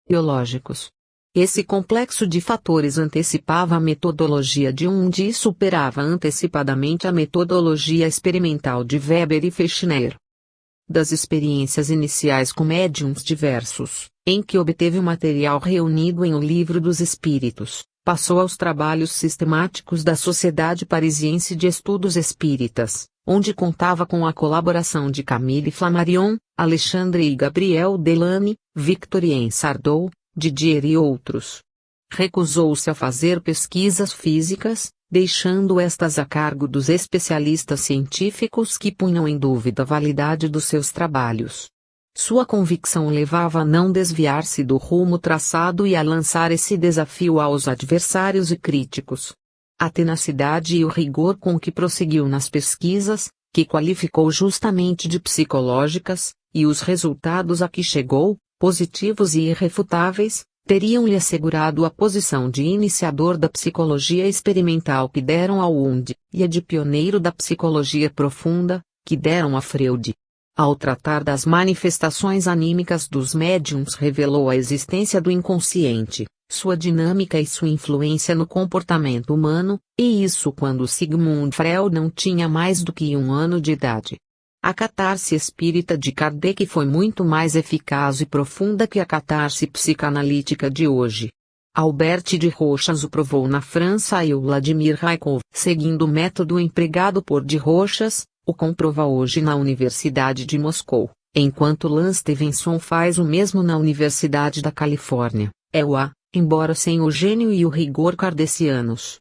biológicos. Esse complexo de fatores antecipava a metodologia de Jung e superava antecipadamente a metodologia experimental de Weber e Fechner. Das experiências iniciais com médiums diversos, em que obteve o material reunido em O Livro dos Espíritos, passou aos trabalhos sistemáticos da Sociedade Parisiense de Estudos Espíritas, onde contava com a colaboração de Camille Flammarion, Alexandre e Gabriel Delany, Victorien Sardou, Didier e outros. Recusou-se a fazer pesquisas físicas, deixando estas a cargo dos especialistas científicos que punham em dúvida a validade dos seus trabalhos. Sua convicção levava a não desviar-se do rumo traçado e a lançar esse desafio aos adversários e críticos. A tenacidade e o rigor com que prosseguiu nas pesquisas, que qualificou justamente de psicológicas, e os resultados a que chegou, positivos e irrefutáveis, teriam-lhe assegurado a posição de iniciador da psicologia experimental que deram ao Jung, e a de pioneiro da psicologia profunda, que deram a Freud. Ao tratar das manifestações anímicas dos médiums, revelou a existência do inconsciente, sua dinâmica e sua influência no comportamento humano, e isso quando Sigmund Freud não tinha mais do que 1 ano de idade. A catarse espírita de Kardec foi muito mais eficaz e profunda que a catarse psicanalítica de hoje. Albert de Rochas o provou na França e o Vladimir Raikov, seguindo o método empregado por de Rochas, o comprova hoje na Universidade de Moscou, enquanto Lance Stevenson faz o mesmo na Universidade da Califórnia, embora sem o gênio e o rigor kardecianos.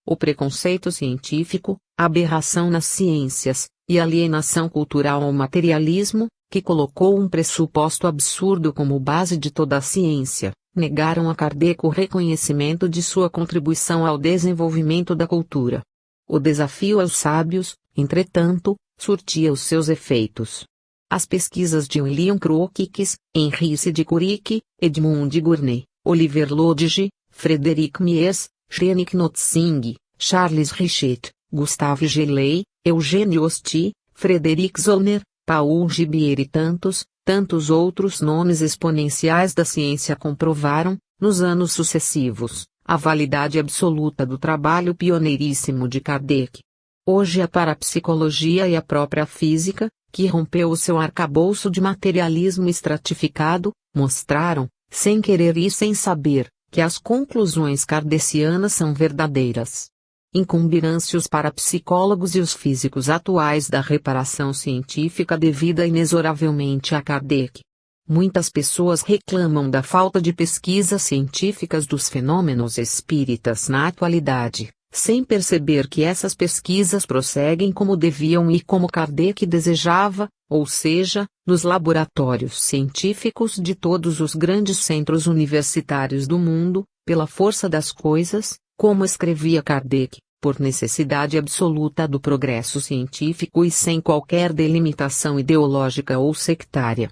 O preconceito científico, a aberração nas ciências, e alienação cultural ao materialismo, que colocou um pressuposto absurdo como base de toda a ciência, negaram a Kardec o reconhecimento de sua contribuição ao desenvolvimento da cultura. O desafio aos sábios, entretanto, surtia os seus efeitos. As pesquisas de William Crookes, Henri de Curie, Edmund Gournay, Oliver Lodge, Frederic Mies, Heinrich Notzing, Charles Richet, Gustave Geley, Eugênio Osti, Frederic Zollner, Paul Gibier e tantos outros nomes exponenciais da ciência comprovaram, nos anos sucessivos, a validade absoluta do trabalho pioneiríssimo de Kardec. Hoje a parapsicologia e a própria física, que rompeu o seu arcabouço de materialismo estratificado, mostraram, sem querer e sem saber, que as conclusões kardecianas são verdadeiras. Incumbirão-se os parapsicólogos e os físicos atuais da reparação científica devida inexoravelmente a Kardec. Muitas pessoas reclamam da falta de pesquisas científicas dos fenômenos espíritas na atualidade, sem perceber que essas pesquisas prosseguem como deviam e como Kardec desejava, ou seja, nos laboratórios científicos de todos os grandes centros universitários do mundo, pela força das coisas, como escrevia Kardec, por necessidade absoluta do progresso científico e sem qualquer delimitação ideológica ou sectária.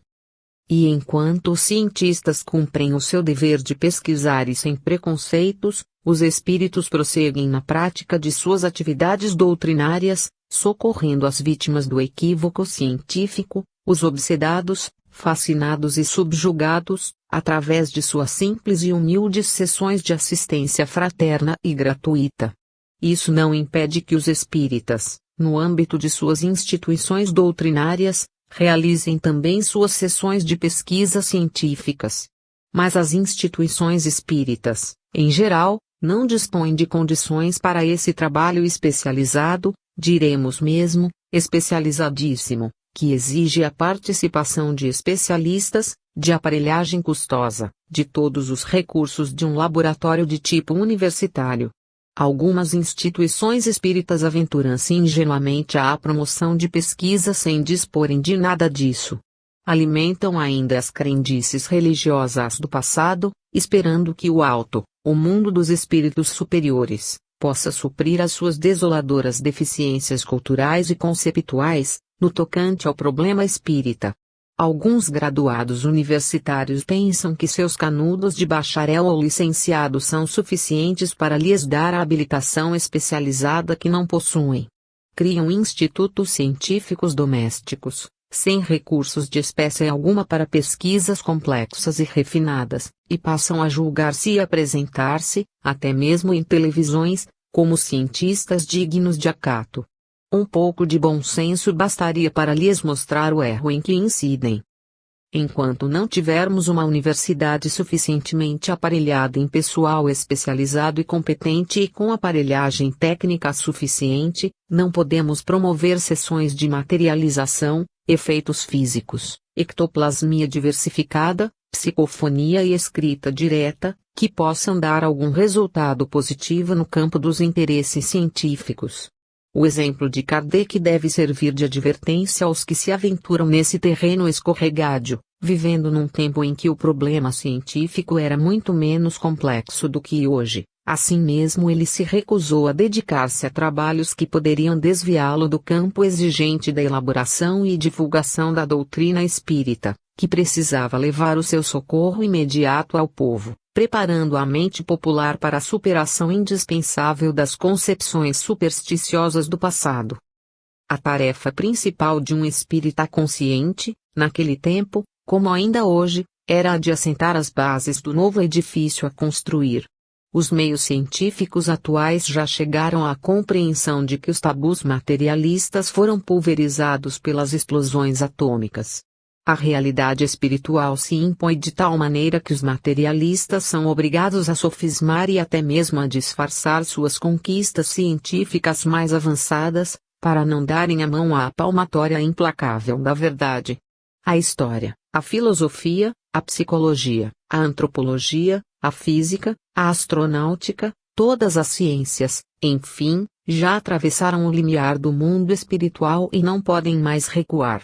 E enquanto os cientistas cumprem o seu dever de pesquisar e sem preconceitos, os espíritos prosseguem na prática de suas atividades doutrinárias, socorrendo as vítimas do equívoco científico, os obsedados, fascinados e subjugados, através de suas simples e humildes sessões de assistência fraterna e gratuita. Isso não impede que os espíritas, no âmbito de suas instituições doutrinárias, realizem também suas sessões de pesquisa científicas. Mas as instituições espíritas, em geral, não dispõem de condições para esse trabalho especializado, diremos mesmo, especializadíssimo, que exige a participação de especialistas, de aparelhagem custosa, de todos os recursos de um laboratório de tipo universitário. Algumas instituições espíritas aventuram-se ingenuamente à promoção de pesquisa sem disporem de nada disso. Alimentam ainda as crendices religiosas do passado, esperando que o alto, o mundo dos espíritos superiores, possa suprir as suas desoladoras deficiências culturais e conceptuais, no tocante ao problema espírita. Alguns graduados universitários pensam que seus canudos de bacharel ou licenciado são suficientes para lhes dar a habilitação especializada que não possuem. Criam institutos científicos domésticos, sem recursos de espécie alguma para pesquisas complexas e refinadas, e passam a julgar-se e apresentar-se, até mesmo em televisões, como cientistas dignos de acato. Um pouco de bom senso bastaria para lhes mostrar o erro em que incidem. Enquanto não tivermos uma universidade suficientemente aparelhada em pessoal especializado e competente e com aparelhagem técnica suficiente, não podemos promover sessões de materialização, efeitos físicos, ectoplasmia diversificada, psicofonia e escrita direta, que possam dar algum resultado positivo no campo dos interesses científicos. O exemplo de Kardec deve servir de advertência aos que se aventuram nesse terreno escorregadio, vivendo num tempo em que o problema científico era muito menos complexo do que hoje. Assim mesmo ele se recusou a dedicar-se a trabalhos que poderiam desviá-lo do campo exigente da elaboração e divulgação da doutrina espírita, que precisava levar o seu socorro imediato ao povo, preparando a mente popular para a superação indispensável das concepções supersticiosas do passado. A tarefa principal de um espírita consciente, naquele tempo, como ainda hoje, era a de assentar as bases do novo edifício a construir. Os meios científicos atuais já chegaram à compreensão de que os tabus materialistas foram pulverizados pelas explosões atômicas. A realidade espiritual se impõe de tal maneira que os materialistas são obrigados a sofismar e até mesmo a disfarçar suas conquistas científicas mais avançadas, para não darem a mão à palmatória implacável da verdade. A história, a filosofia, a psicologia, a antropologia, a física, a astronáutica, todas as ciências, enfim, já atravessaram o limiar do mundo espiritual e não podem mais recuar.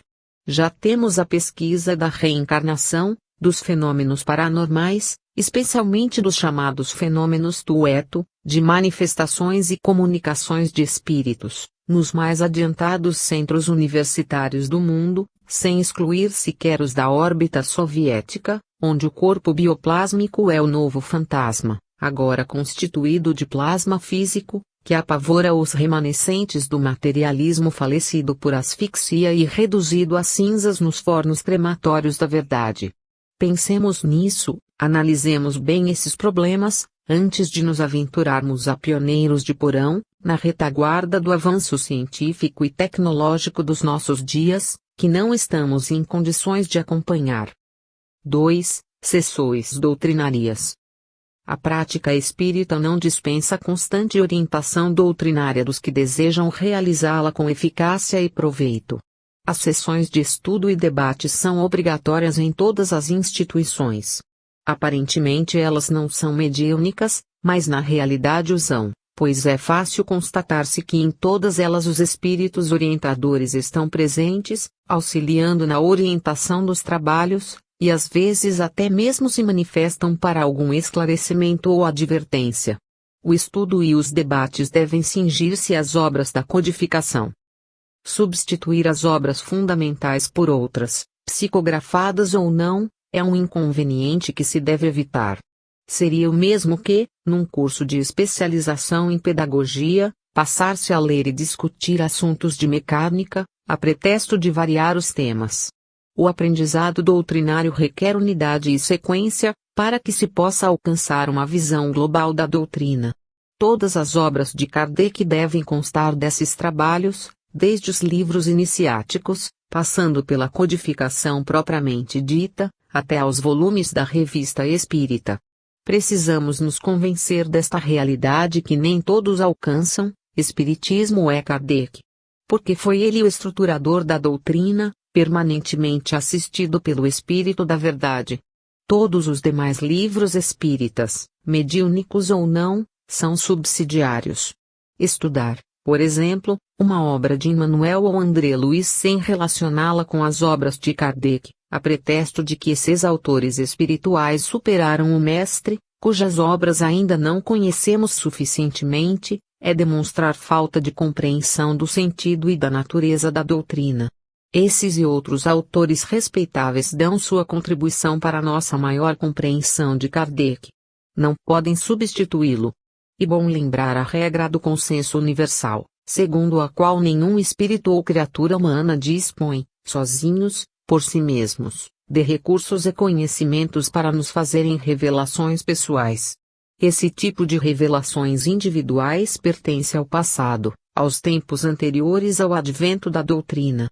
Já temos a pesquisa da reencarnação, dos fenômenos paranormais, especialmente dos chamados fenômenos tueto, de manifestações e comunicações de espíritos, nos mais adiantados centros universitários do mundo, sem excluir sequer os da órbita soviética, onde o corpo bioplásmico é o novo fantasma, agora constituído de plasma físico, que apavora os remanescentes do materialismo falecido por asfixia e reduzido a cinzas nos fornos crematórios da verdade. Pensemos nisso, analisemos bem esses problemas, antes de nos aventurarmos a pioneiros de porão, na retaguarda do avanço científico e tecnológico dos nossos dias, que não estamos em condições de acompanhar. 2. Sessões doutrinárias. A prática espírita não dispensa constante orientação doutrinária dos que desejam realizá-la com eficácia e proveito. As sessões de estudo e debate são obrigatórias em todas as instituições. Aparentemente elas não são mediúnicas, mas na realidade o são, pois é fácil constatar-se que em todas elas os espíritos orientadores estão presentes, auxiliando na orientação dos trabalhos, e às vezes até mesmo se manifestam para algum esclarecimento ou advertência. O estudo e os debates devem cingir-se às obras da codificação. Substituir as obras fundamentais por outras, psicografadas ou não, é um inconveniente que se deve evitar. Seria o mesmo que, num curso de especialização em pedagogia, passar-se a ler e discutir assuntos de mecânica, a pretexto de variar os temas. O aprendizado doutrinário requer unidade e sequência, para que se possa alcançar uma visão global da doutrina. Todas as obras de Kardec devem constar desses trabalhos, desde os livros iniciáticos, passando pela codificação propriamente dita, até aos volumes da Revista Espírita. Precisamos nos convencer desta realidade que nem todos alcançam. Espiritismo é Kardec. Porque foi ele o estruturador da doutrina, permanentemente assistido pelo Espírito da Verdade. Todos os demais livros espíritas, mediúnicos ou não, são subsidiários. Estudar, por exemplo, uma obra de Emmanuel ou André Luiz sem relacioná-la com as obras de Kardec, a pretexto de que esses autores espirituais superaram o mestre, cujas obras ainda não conhecemos suficientemente, é demonstrar falta de compreensão do sentido e da natureza da doutrina. Esses e outros autores respeitáveis dão sua contribuição para nossa maior compreensão de Kardec. Não podem substituí-lo. E bom lembrar a regra do consenso universal, segundo a qual nenhum espírito ou criatura humana dispõe, sozinhos, por si mesmos, de recursos e conhecimentos para nos fazerem revelações pessoais. Esse tipo de revelações individuais pertence ao passado, aos tempos anteriores ao advento da doutrina.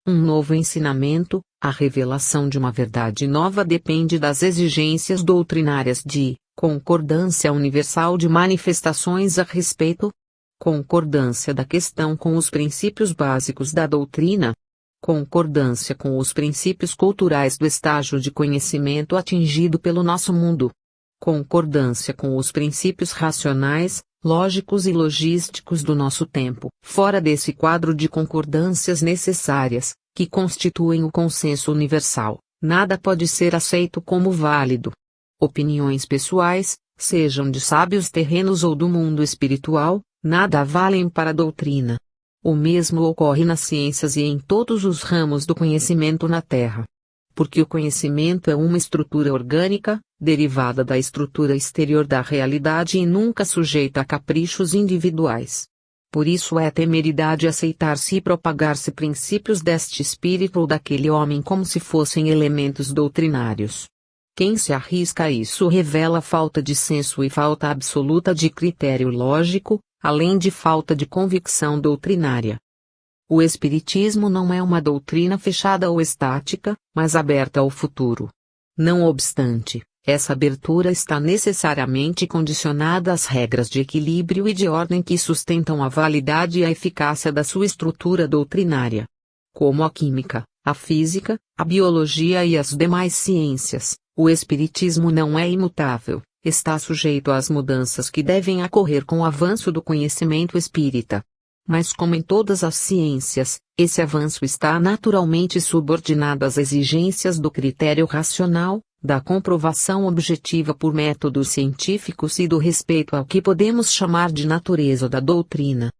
Um novo ensinamento, a revelação de uma verdade nova depende das exigências doutrinárias de concordância universal de manifestações a respeito, concordância da questão com os princípios básicos da doutrina, concordância com os princípios culturais do estágio de conhecimento atingido pelo nosso mundo, concordância com os princípios racionais, lógicos e logísticos do nosso tempo. Fora desse quadro de concordâncias necessárias, que constituem o consenso universal, nada pode ser aceito como válido. Opiniões pessoais, sejam de sábios terrenos ou do mundo espiritual, nada valem para a doutrina. O mesmo ocorre nas ciências e em todos os ramos do conhecimento na Terra. Porque o conhecimento é uma estrutura orgânica, derivada da estrutura exterior da realidade e nunca sujeita a caprichos individuais. Por isso é temeridade aceitar-se e propagar-se princípios deste espírito ou daquele homem como se fossem elementos doutrinários. Quem se arrisca a isso revela falta de senso e falta absoluta de critério lógico, além de falta de convicção doutrinária. O Espiritismo não é uma doutrina fechada ou estática, mas aberta ao futuro. Não obstante, essa abertura está necessariamente condicionada às regras de equilíbrio e de ordem que sustentam a validade e a eficácia da sua estrutura doutrinária. Como a química, a física, a biologia e as demais ciências, o Espiritismo não é imutável, está sujeito às mudanças que devem ocorrer com o avanço do conhecimento espírita. Mas como em todas as ciências, esse avanço está naturalmente subordinado às exigências do critério racional, da comprovação objetiva por métodos científicos e do respeito ao que podemos chamar de natureza da doutrina.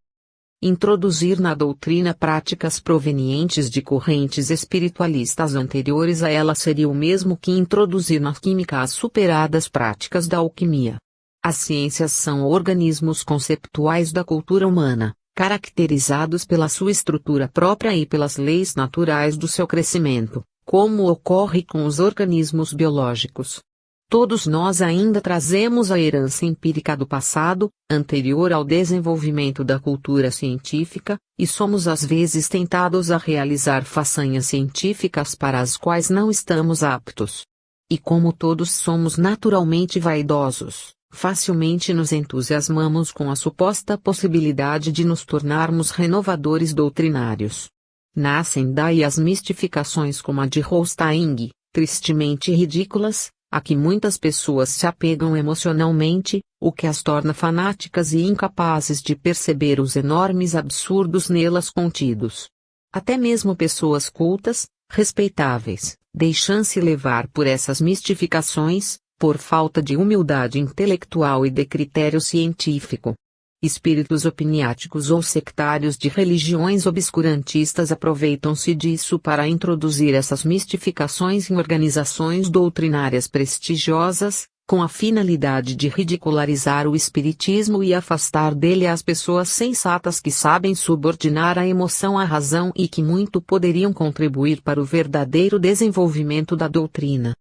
Introduzir na doutrina práticas provenientes de correntes espiritualistas anteriores a ela seria o mesmo que introduzir na química as superadas práticas da alquimia. As ciências são organismos conceptuais da cultura humana, caracterizados pela sua estrutura própria e pelas leis naturais do seu crescimento, como ocorre com os organismos biológicos. Todos nós ainda trazemos a herança empírica do passado, anterior ao desenvolvimento da cultura científica, e somos às vezes tentados a realizar façanhas científicas para as quais não estamos aptos. E como todos somos naturalmente vaidosos, facilmente nos entusiasmamos com a suposta possibilidade de nos tornarmos renovadores doutrinários. Nascem daí as mistificações como a de Holstein, tristemente ridículas, a que muitas pessoas se apegam emocionalmente, o que as torna fanáticas e incapazes de perceber os enormes absurdos nelas contidos. Até mesmo pessoas cultas, respeitáveis, deixam-se levar por essas mistificações, por falta de humildade intelectual e de critério científico. Espíritos opiniáticos ou sectários de religiões obscurantistas aproveitam-se disso para introduzir essas mistificações em organizações doutrinárias prestigiosas, com a finalidade de ridicularizar o espiritismo e afastar dele as pessoas sensatas que sabem subordinar a emoção à razão e que muito poderiam contribuir para o verdadeiro desenvolvimento da doutrina.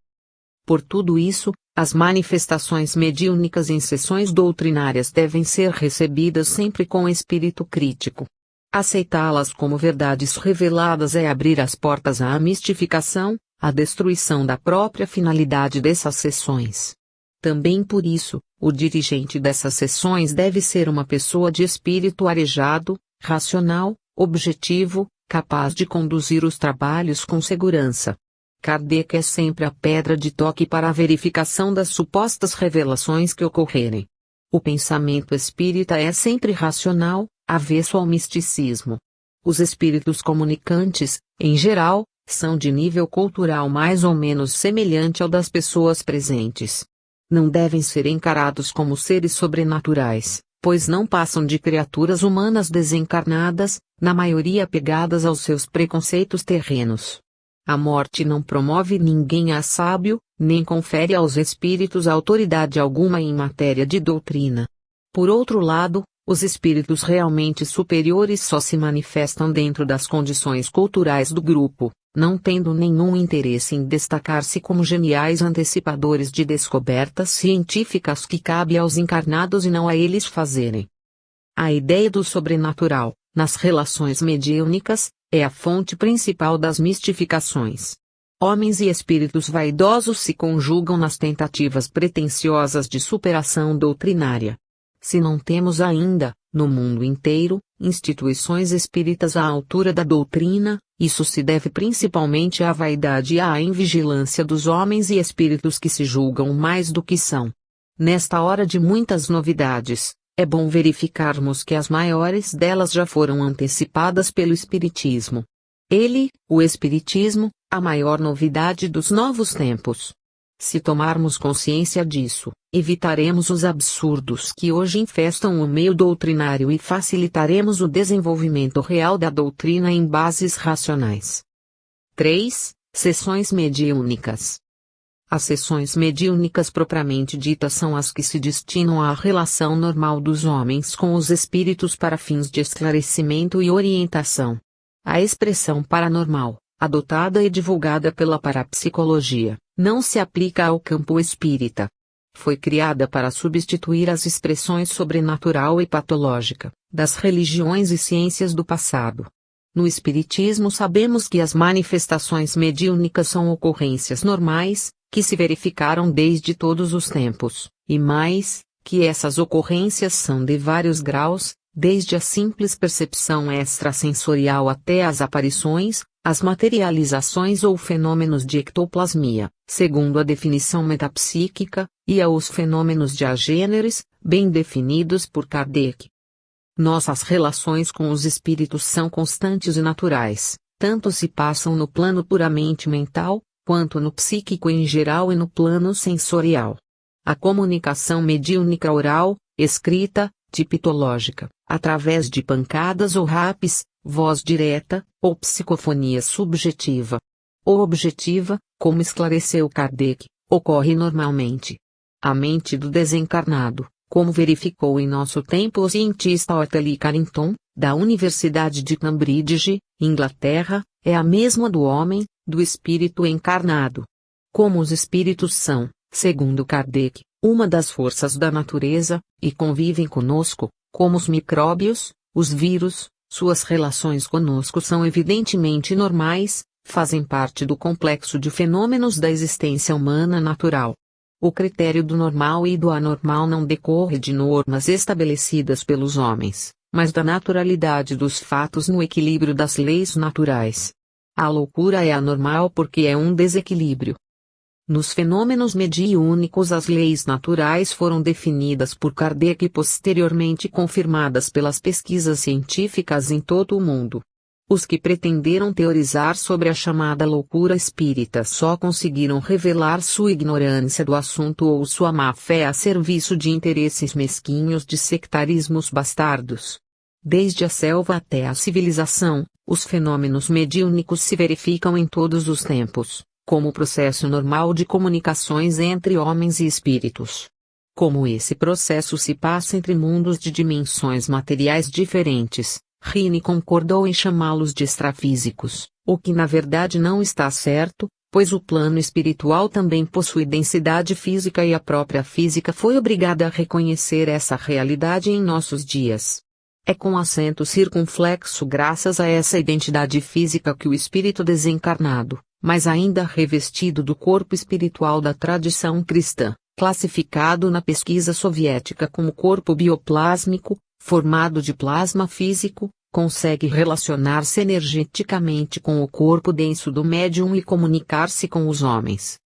Por tudo isso, as manifestações mediúnicas em sessões doutrinárias devem ser recebidas sempre com espírito crítico. Aceitá-las como verdades reveladas é abrir as portas à mistificação, à destruição da própria finalidade dessas sessões. Também por isso, o dirigente dessas sessões deve ser uma pessoa de espírito arejado, racional, objetivo, capaz de conduzir os trabalhos com segurança. Kardec é sempre a pedra de toque para a verificação das supostas revelações que ocorrerem. O pensamento espírita é sempre racional, avesso ao misticismo. Os espíritos comunicantes, em geral, são de nível cultural mais ou menos semelhante ao das pessoas presentes. Não devem ser encarados como seres sobrenaturais, pois não passam de criaturas humanas desencarnadas, na maioria apegadas aos seus preconceitos terrenos. A morte não promove ninguém a sábio, nem confere aos espíritos autoridade alguma em matéria de doutrina. Por outro lado, Os espíritos realmente superiores só se manifestam dentro das condições culturais do grupo, não tendo nenhum interesse em destacar-se como geniais antecipadores de descobertas científicas que cabe aos encarnados e não a eles fazerem. A ideia do sobrenatural, nas relações mediúnicas, é a fonte principal das mistificações. Homens e espíritos vaidosos se conjugam nas tentativas pretensiosas de superação doutrinária. Se não temos ainda, no mundo inteiro, instituições espíritas à altura da doutrina, isso se deve principalmente à vaidade e à invigilância dos homens e espíritos que se julgam mais do que são. Nesta hora de muitas novidades, é bom verificarmos que as maiores delas já foram antecipadas pelo Espiritismo. Ele, o Espiritismo, a maior novidade dos novos tempos. Se tomarmos consciência disso, evitaremos os absurdos que hoje infestam o meio doutrinário e facilitaremos o desenvolvimento real da doutrina em bases racionais. 3. Sessões mediúnicas. As sessões mediúnicas propriamente ditas são as que se destinam à relação normal dos homens com os espíritos para fins de esclarecimento e orientação. A expressão paranormal, adotada e divulgada pela parapsicologia, não se aplica ao campo espírita. Foi criada para substituir as expressões sobrenatural e patológica, das religiões e ciências do passado. No Espiritismo sabemos que as manifestações mediúnicas são ocorrências normais, que se verificaram desde todos os tempos, e mais, que essas ocorrências são de vários graus, desde a simples percepção extrasensorial até as aparições, as materializações ou fenômenos de ectoplasmia, segundo a definição metapsíquica, e aos fenômenos de agêneres, bem definidos por Kardec. Nossas relações com os espíritos são constantes e naturais, tanto se passam no plano puramente mental, quanto no psíquico em geral e no plano sensorial. A comunicação mediúnica oral, escrita, tipitológica, através de pancadas ou rapes, voz direta, ou psicofonia subjetiva ou objetiva, como esclareceu Kardec, ocorre normalmente. A mente do desencarnado, como verificou em nosso tempo o cientista Ottilie Carrington, da Universidade de Cambridge, Inglaterra, é a mesma do homem, do espírito encarnado. Como os espíritos são, segundo Kardec, uma das forças da natureza, e convivem conosco, como os micróbios, os vírus, suas relações conosco são evidentemente normais, fazem parte do complexo de fenômenos da existência humana natural. O critério do normal e do anormal não decorre de normas estabelecidas pelos homens, mas da naturalidade dos fatos no equilíbrio das leis naturais. A loucura é anormal porque é um desequilíbrio. Nos fenômenos mediúnicos as leis naturais foram definidas por Kardec e posteriormente confirmadas pelas pesquisas científicas em todo o mundo. Os que pretenderam teorizar sobre a chamada loucura espírita só conseguiram revelar sua ignorância do assunto ou sua má-fé a serviço de interesses mesquinhos de sectarismos bastardos. Desde a selva até a civilização, os fenômenos mediúnicos se verificam em todos os tempos, como processo normal de comunicações entre homens e espíritos. Como esse processo se passa entre mundos de dimensões materiais diferentes, Rini concordou em chamá-los de extrafísicos, o que na verdade não está certo, pois o plano espiritual também possui densidade física e a própria física foi obrigada a reconhecer essa realidade em nossos dias. É com acento circunflexo graças a essa identidade física que o espírito desencarnado, mas ainda revestido do corpo espiritual da tradição cristã, classificado na pesquisa soviética como corpo bioplásmico, formado de plasma físico, consegue relacionar-se energeticamente com o corpo denso do médium e comunicar-se com os homens.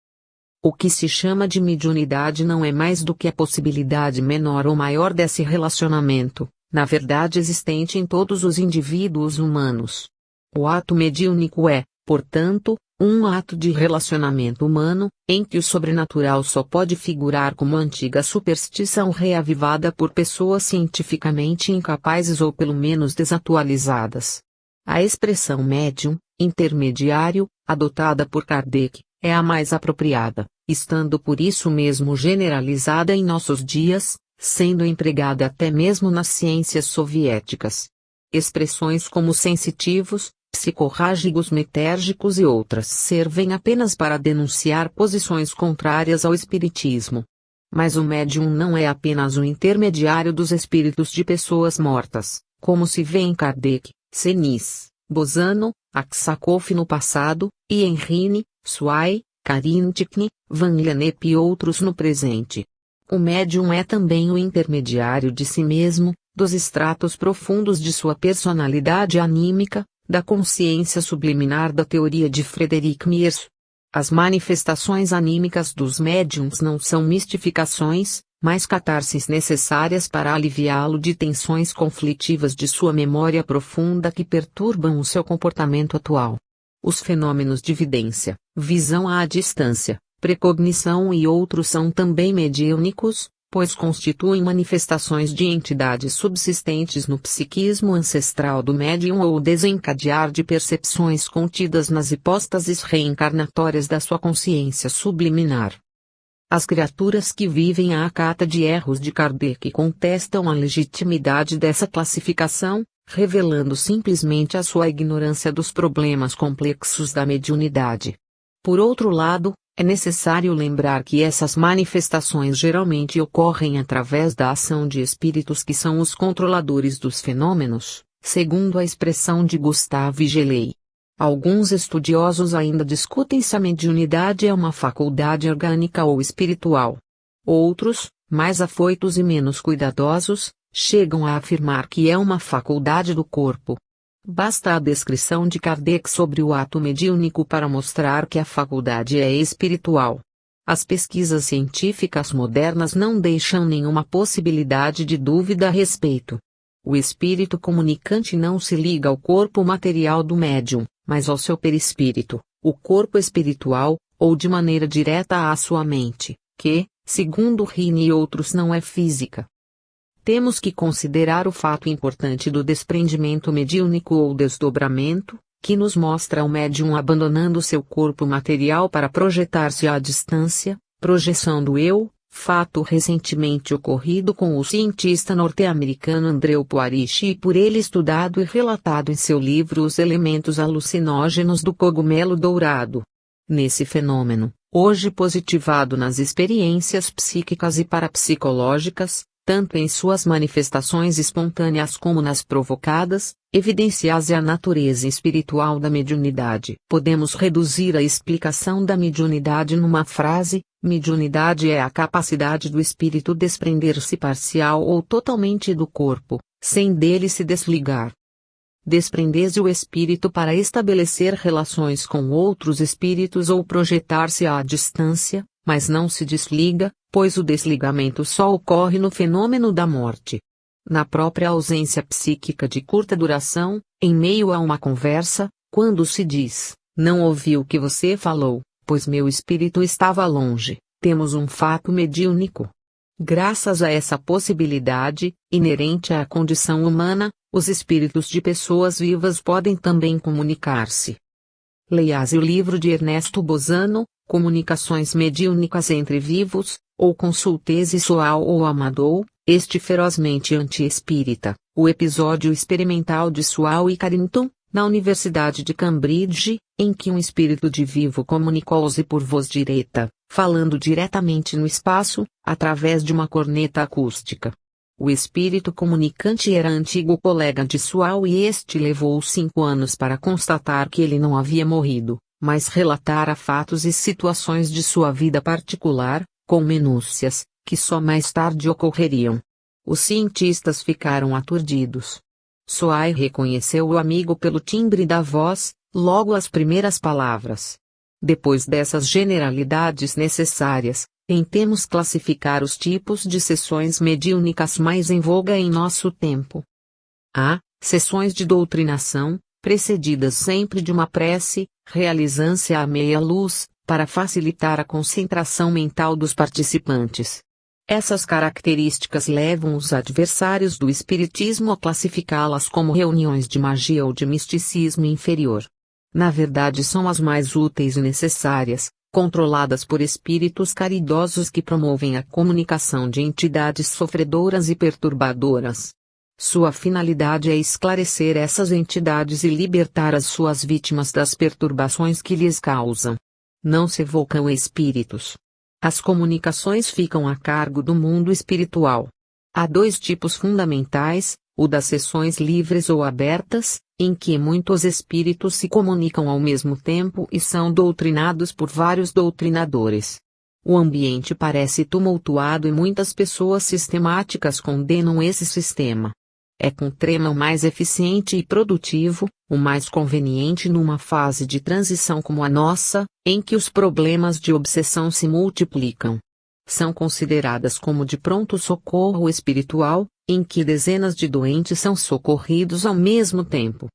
O que se chama de mediunidade não é mais do que a possibilidade menor ou maior desse relacionamento, na verdade existente em todos os indivíduos humanos. O ato mediúnico é, portanto, um ato de relacionamento humano, em que o sobrenatural só pode figurar como antiga superstição reavivada por pessoas cientificamente incapazes ou pelo menos desatualizadas. A expressão médium, intermediário, adotada por Kardec, é a mais apropriada, estando por isso mesmo generalizada em nossos dias, sendo empregada até mesmo nas ciências soviéticas. Expressões como sensitivos, psicorrágicos, metérgicos e outras servem apenas para denunciar posições contrárias ao espiritismo. Mas o médium não é apenas o intermediário dos espíritos de pessoas mortas, como se vê em Kardec, Senis, Bozano, Aksakoff no passado, e Henrine, Swai, Karintikny, Van Lennep e outros no presente. O médium é também o intermediário de si mesmo, dos estratos profundos de sua personalidade anímica, da consciência subliminar da teoria de Frederic Mierce. As manifestações anímicas dos médiums não são mistificações, mas catarses necessárias para aliviá-lo de tensões conflitivas de sua memória profunda que perturbam o seu comportamento atual. Os fenômenos de vidência, visão à distância, precognição e outros são também mediúnicos, pois constituem manifestações de entidades subsistentes no psiquismo ancestral do médium ou o desencadear de percepções contidas nas hipóstases reencarnatórias da sua consciência subliminar. As criaturas que vivem à cata de erros de Kardec contestam a legitimidade dessa classificação, revelando simplesmente a sua ignorância dos problemas complexos da mediunidade. Por outro lado, é necessário lembrar que essas manifestações geralmente ocorrem através da ação de espíritos que são os controladores dos fenômenos, segundo a expressão de Gustave Gelei. Alguns estudiosos ainda discutem se a mediunidade é uma faculdade orgânica ou espiritual. Outros, mais afoitos e menos cuidadosos, chegam a afirmar que é uma faculdade do corpo. Basta a descrição de Kardec sobre o ato mediúnico para mostrar que a faculdade é espiritual. As pesquisas científicas modernas não deixam nenhuma possibilidade de dúvida a respeito. O espírito comunicante não se liga ao corpo material do médium, mas ao seu perispírito, o corpo espiritual, ou de maneira direta à sua mente, que, segundo Rini e outros, não é física. Temos que considerar o fato importante do desprendimento mediúnico ou desdobramento, que nos mostra o médium abandonando seu corpo material para projetar-se à distância, projeção do eu, fato recentemente ocorrido com o cientista norte-americano Andreu Puarish e por ele estudado e relatado em seu livro Os Elementos Alucinógenos do Cogumelo Dourado. Nesse fenômeno, hoje positivado nas experiências psíquicas e parapsicológicas, tanto em suas manifestações espontâneas como nas provocadas, evidencia-se a natureza espiritual da mediunidade. Podemos reduzir a explicação da mediunidade numa frase: mediunidade é a capacidade do espírito desprender-se parcial ou totalmente do corpo, sem dele se desligar. Desprender-se o espírito para estabelecer relações com outros espíritos ou projetar-se à distância, mas não se desliga, pois o desligamento só ocorre no fenômeno da morte. Na própria ausência psíquica de curta duração, em meio a uma conversa, quando se diz, não ouvi o que você falou, pois meu espírito estava longe, temos um fato mediúnico. Graças a essa possibilidade, inerente à condição humana, os espíritos de pessoas vivas podem também comunicar-se. Leia-se o livro de Ernesto Bozano, Comunicações Mediúnicas entre Vivos, ou consultese Soal ou Amadou, este ferozmente anti-espírita, o episódio experimental de Soal e Carrington, na Universidade de Cambridge, em que um espírito de vivo comunicou-se por voz direta, falando diretamente no espaço, através de uma corneta acústica. O espírito comunicante era antigo colega de Soal e este levou 5 anos para constatar que ele não havia morrido, mas relatara fatos e situações de sua vida particular, com minúcias, que só mais tarde ocorreriam. Os cientistas ficaram aturdidos. Soal reconheceu o amigo pelo timbre da voz, logo as primeiras palavras. Depois dessas generalidades necessárias, tentemos classificar os tipos de sessões mediúnicas mais em voga em nosso tempo. A. Sessões de doutrinação, precedidas sempre de uma prece, realizam-se à meia luz, para facilitar a concentração mental dos participantes. Essas características levam os adversários do espiritismo a classificá-las como reuniões de magia ou de misticismo inferior. Na verdade, são as mais úteis e necessárias, controladas por espíritos caridosos que promovem a comunicação de entidades sofredoras e perturbadoras. Sua finalidade é esclarecer essas entidades e libertar as suas vítimas das perturbações que lhes causam. Não se evocam espíritos. As comunicações ficam a cargo do mundo espiritual. Há dois tipos fundamentais: o das sessões livres ou abertas, em que muitos espíritos se comunicam ao mesmo tempo e são doutrinados por vários doutrinadores. O ambiente parece tumultuado e muitas pessoas sistemáticas condenam esse sistema. É com trema o mais eficiente e produtivo, o mais conveniente numa fase de transição como a nossa, em que os problemas de obsessão se multiplicam. São consideradas como de pronto socorro espiritual, em que dezenas de doentes são socorridos ao mesmo tempo.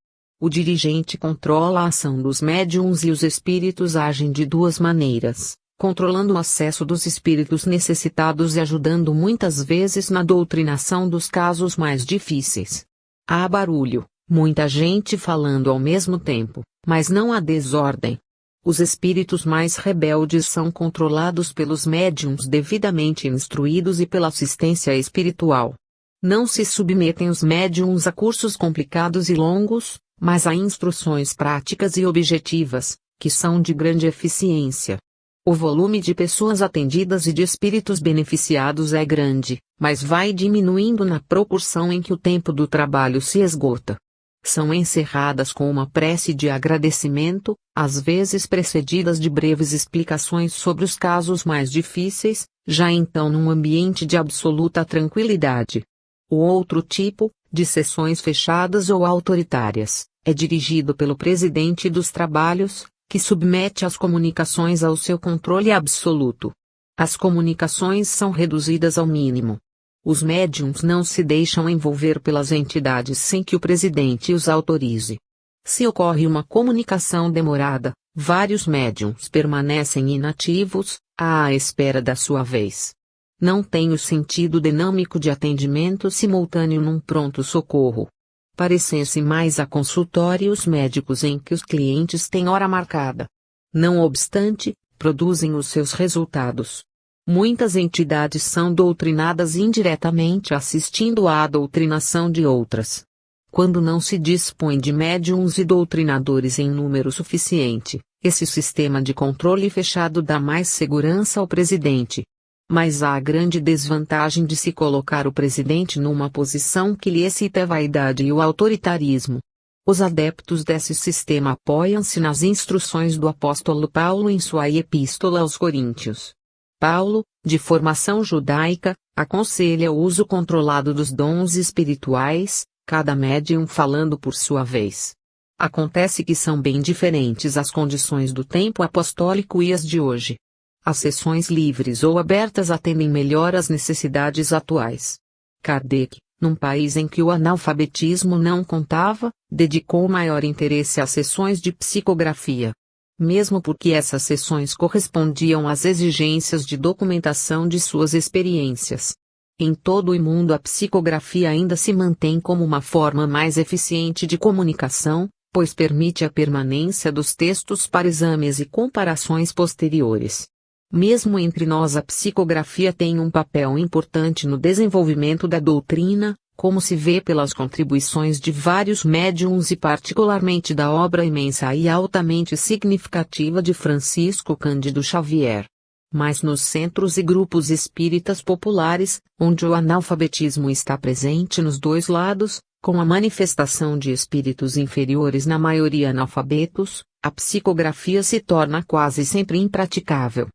O dirigente controla a ação dos médiuns e os espíritos agem de duas maneiras, controlando o acesso dos espíritos necessitados e ajudando muitas vezes na doutrinação dos casos mais difíceis. Há barulho, muita gente falando ao mesmo tempo, mas não há desordem. Os espíritos mais rebeldes são controlados pelos médiuns devidamente instruídos e pela assistência espiritual. Não se submetem os médiuns a cursos complicados e longos, mas a instruções práticas e objetivas, que são de grande eficiência. O volume de pessoas atendidas e de espíritos beneficiados é grande, mas vai diminuindo na proporção em que o tempo do trabalho se esgota. São encerradas com uma prece de agradecimento, às vezes precedidas de breves explicações sobre os casos mais difíceis, já então num ambiente de absoluta tranquilidade. O outro tipo, de sessões fechadas ou autoritárias, é dirigido pelo presidente dos trabalhos, que submete as comunicações ao seu controle absoluto. As comunicações são reduzidas ao mínimo. Os médiuns não se deixam envolver pelas entidades sem que o presidente os autorize. Se ocorre uma comunicação demorada, vários médiuns permanecem inativos, à espera da sua vez. Não tem o sentido dinâmico de atendimento simultâneo num pronto-socorro. Parecem-se mais a consultórios médicos em que os clientes têm hora marcada. Não obstante, produzem os seus resultados. Muitas entidades são doutrinadas indiretamente assistindo à doutrinação de outras. Quando não se dispõe de médiuns e doutrinadores em número suficiente, esse sistema de controle fechado dá mais segurança ao presidente. Mas há a grande desvantagem de se colocar o presidente numa posição que lhe excita a vaidade e o autoritarismo. Os adeptos desse sistema apoiam-se nas instruções do apóstolo Paulo em sua epístola aos Coríntios. Paulo, de formação judaica, aconselha o uso controlado dos dons espirituais, cada médium falando por sua vez. Acontece que são bem diferentes as condições do tempo apostólico e as de hoje. As sessões livres ou abertas atendem melhor às necessidades atuais. Kardec, num país em que o analfabetismo não contava, dedicou maior interesse às sessões de psicografia. Mesmo porque essas sessões correspondiam às exigências de documentação de suas experiências. Em todo o mundo a psicografia ainda se mantém como uma forma mais eficiente de comunicação, pois permite a permanência dos textos para exames e comparações posteriores. Mesmo entre nós a psicografia tem um papel importante no desenvolvimento da doutrina, como se vê pelas contribuições de vários médiuns e particularmente da obra imensa e altamente significativa de Francisco Cândido Xavier. Mas nos centros e grupos espíritas populares, onde o analfabetismo está presente nos dois lados, com a manifestação de espíritos inferiores na maioria analfabetos, a psicografia se torna quase sempre impraticável.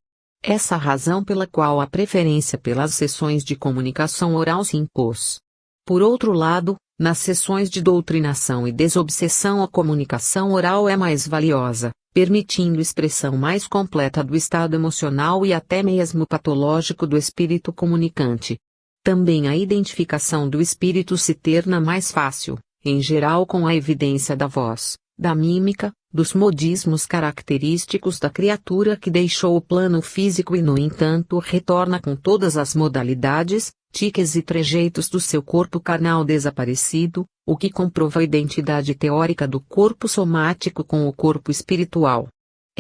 Essa a razão pela qual a preferência pelas sessões de comunicação oral se impôs. Por outro lado, nas sessões de doutrinação e desobsessão a comunicação oral é mais valiosa, permitindo expressão mais completa do estado emocional e até mesmo patológico do espírito comunicante. Também a identificação do espírito se torna mais fácil, em geral com a evidência da voz, da mímica, dos modismos característicos da criatura que deixou o plano físico e no entanto retorna com todas as modalidades, tiques e trejeitos do seu corpo carnal desaparecido, o que comprova a identidade teórica do corpo somático com o corpo espiritual.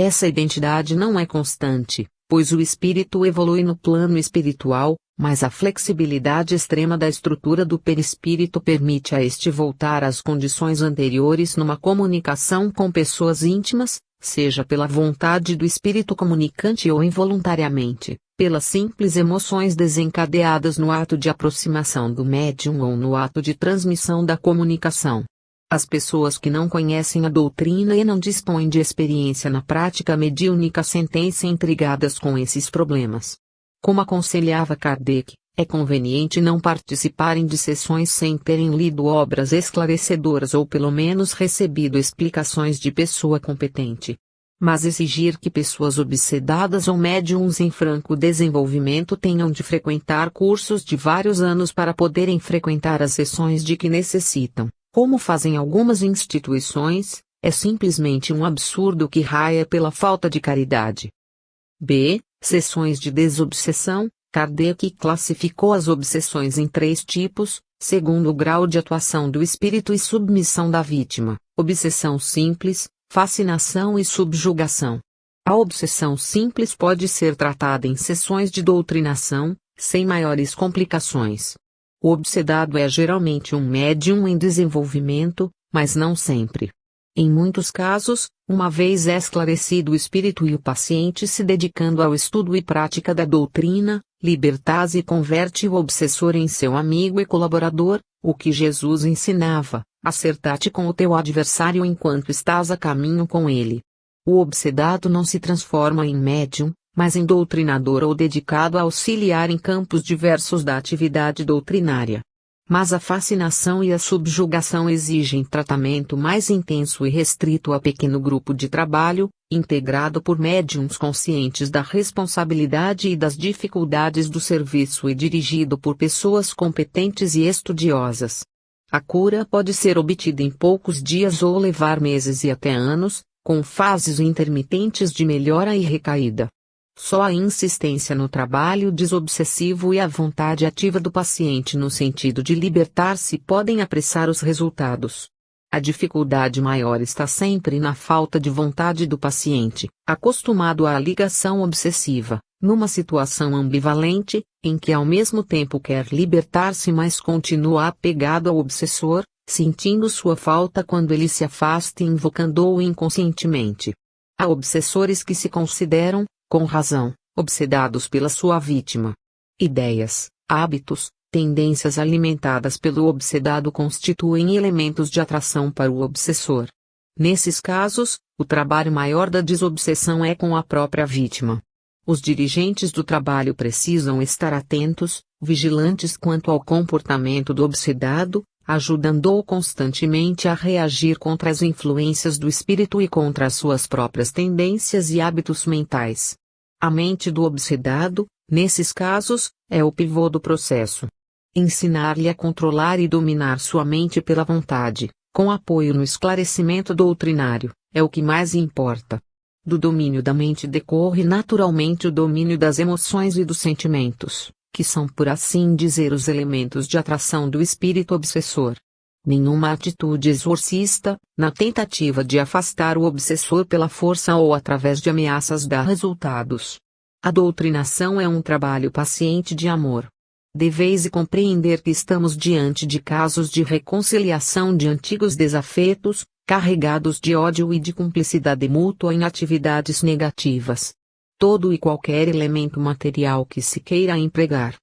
Essa identidade não é constante, pois o espírito evolui no plano espiritual, mas a flexibilidade extrema da estrutura do perispírito permite a este voltar às condições anteriores numa comunicação com pessoas íntimas, seja pela vontade do espírito comunicante ou involuntariamente, pelas simples emoções desencadeadas no ato de aproximação do médium ou no ato de transmissão da comunicação. As pessoas que não conhecem a doutrina e não dispõem de experiência na prática mediúnica sentem-se intrigadas com esses problemas. Como aconselhava Kardec, é conveniente não participarem de sessões sem terem lido obras esclarecedoras ou pelo menos recebido explicações de pessoa competente. Mas exigir que pessoas obsedadas ou médiums em franco desenvolvimento tenham de frequentar cursos de vários anos para poderem frequentar as sessões de que necessitam, como fazem algumas instituições, é simplesmente um absurdo que raia pela falta de caridade. B. Sessões de desobsessão. Kardec classificou as obsessões em 3 tipos, segundo o grau de atuação do espírito e submissão da vítima: obsessão simples, fascinação e subjugação. A obsessão simples pode ser tratada em sessões de doutrinação, sem maiores complicações. O obsedado é geralmente um médium em desenvolvimento, mas não sempre. Em muitos casos, uma vez esclarecido o espírito e o paciente se dedicando ao estudo e prática da doutrina, liberta-se e converte o obsessor em seu amigo e colaborador, o que Jesus ensinava: acerta-te com o teu adversário enquanto estás a caminho com ele. O obsedado não se transforma em médium, mas em doutrinador ou dedicado a auxiliar em campos diversos da atividade doutrinária. Mas a fascinação e a subjugação exigem tratamento mais intenso e restrito a pequeno grupo de trabalho, integrado por médiums conscientes da responsabilidade e das dificuldades do serviço e dirigido por pessoas competentes e estudiosas. A cura pode ser obtida em poucos dias ou levar meses e até anos, com fases intermitentes de melhora e recaída. Só a insistência no trabalho desobsessivo e a vontade ativa do paciente no sentido de libertar-se podem apressar os resultados. A dificuldade maior está sempre na falta de vontade do paciente, acostumado à ligação obsessiva, numa situação ambivalente, em que ao mesmo tempo quer libertar-se mas continua apegado ao obsessor, sentindo sua falta quando ele se afasta e invocando-o inconscientemente. Há obsessores que se consideram, com razão, obsedados pela sua vítima. Ideias, hábitos, tendências alimentadas pelo obsedado constituem elementos de atração para o obsessor. Nesses casos, o trabalho maior da desobsessão é com a própria vítima. Os dirigentes do trabalho precisam estar atentos, vigilantes quanto ao comportamento do obsedado, ajudando-o constantemente a reagir contra as influências do espírito e contra as suas próprias tendências e hábitos mentais. A mente do obsedado, nesses casos, é o pivô do processo. Ensinar-lhe a controlar e dominar sua mente pela vontade, com apoio no esclarecimento doutrinário, é o que mais importa. Do domínio da mente decorre naturalmente o domínio das emoções e dos sentimentos, que são por assim dizer os elementos de atração do espírito obsessor. Nenhuma atitude exorcista, na tentativa de afastar o obsessor pela força ou através de ameaças dá resultados. A doutrinação é um trabalho paciente de amor. Deveis compreender que estamos diante de casos de reconciliação de antigos desafetos, carregados de ódio e de cumplicidade mútua em atividades negativas. Todo e qualquer elemento material que se queira empregar.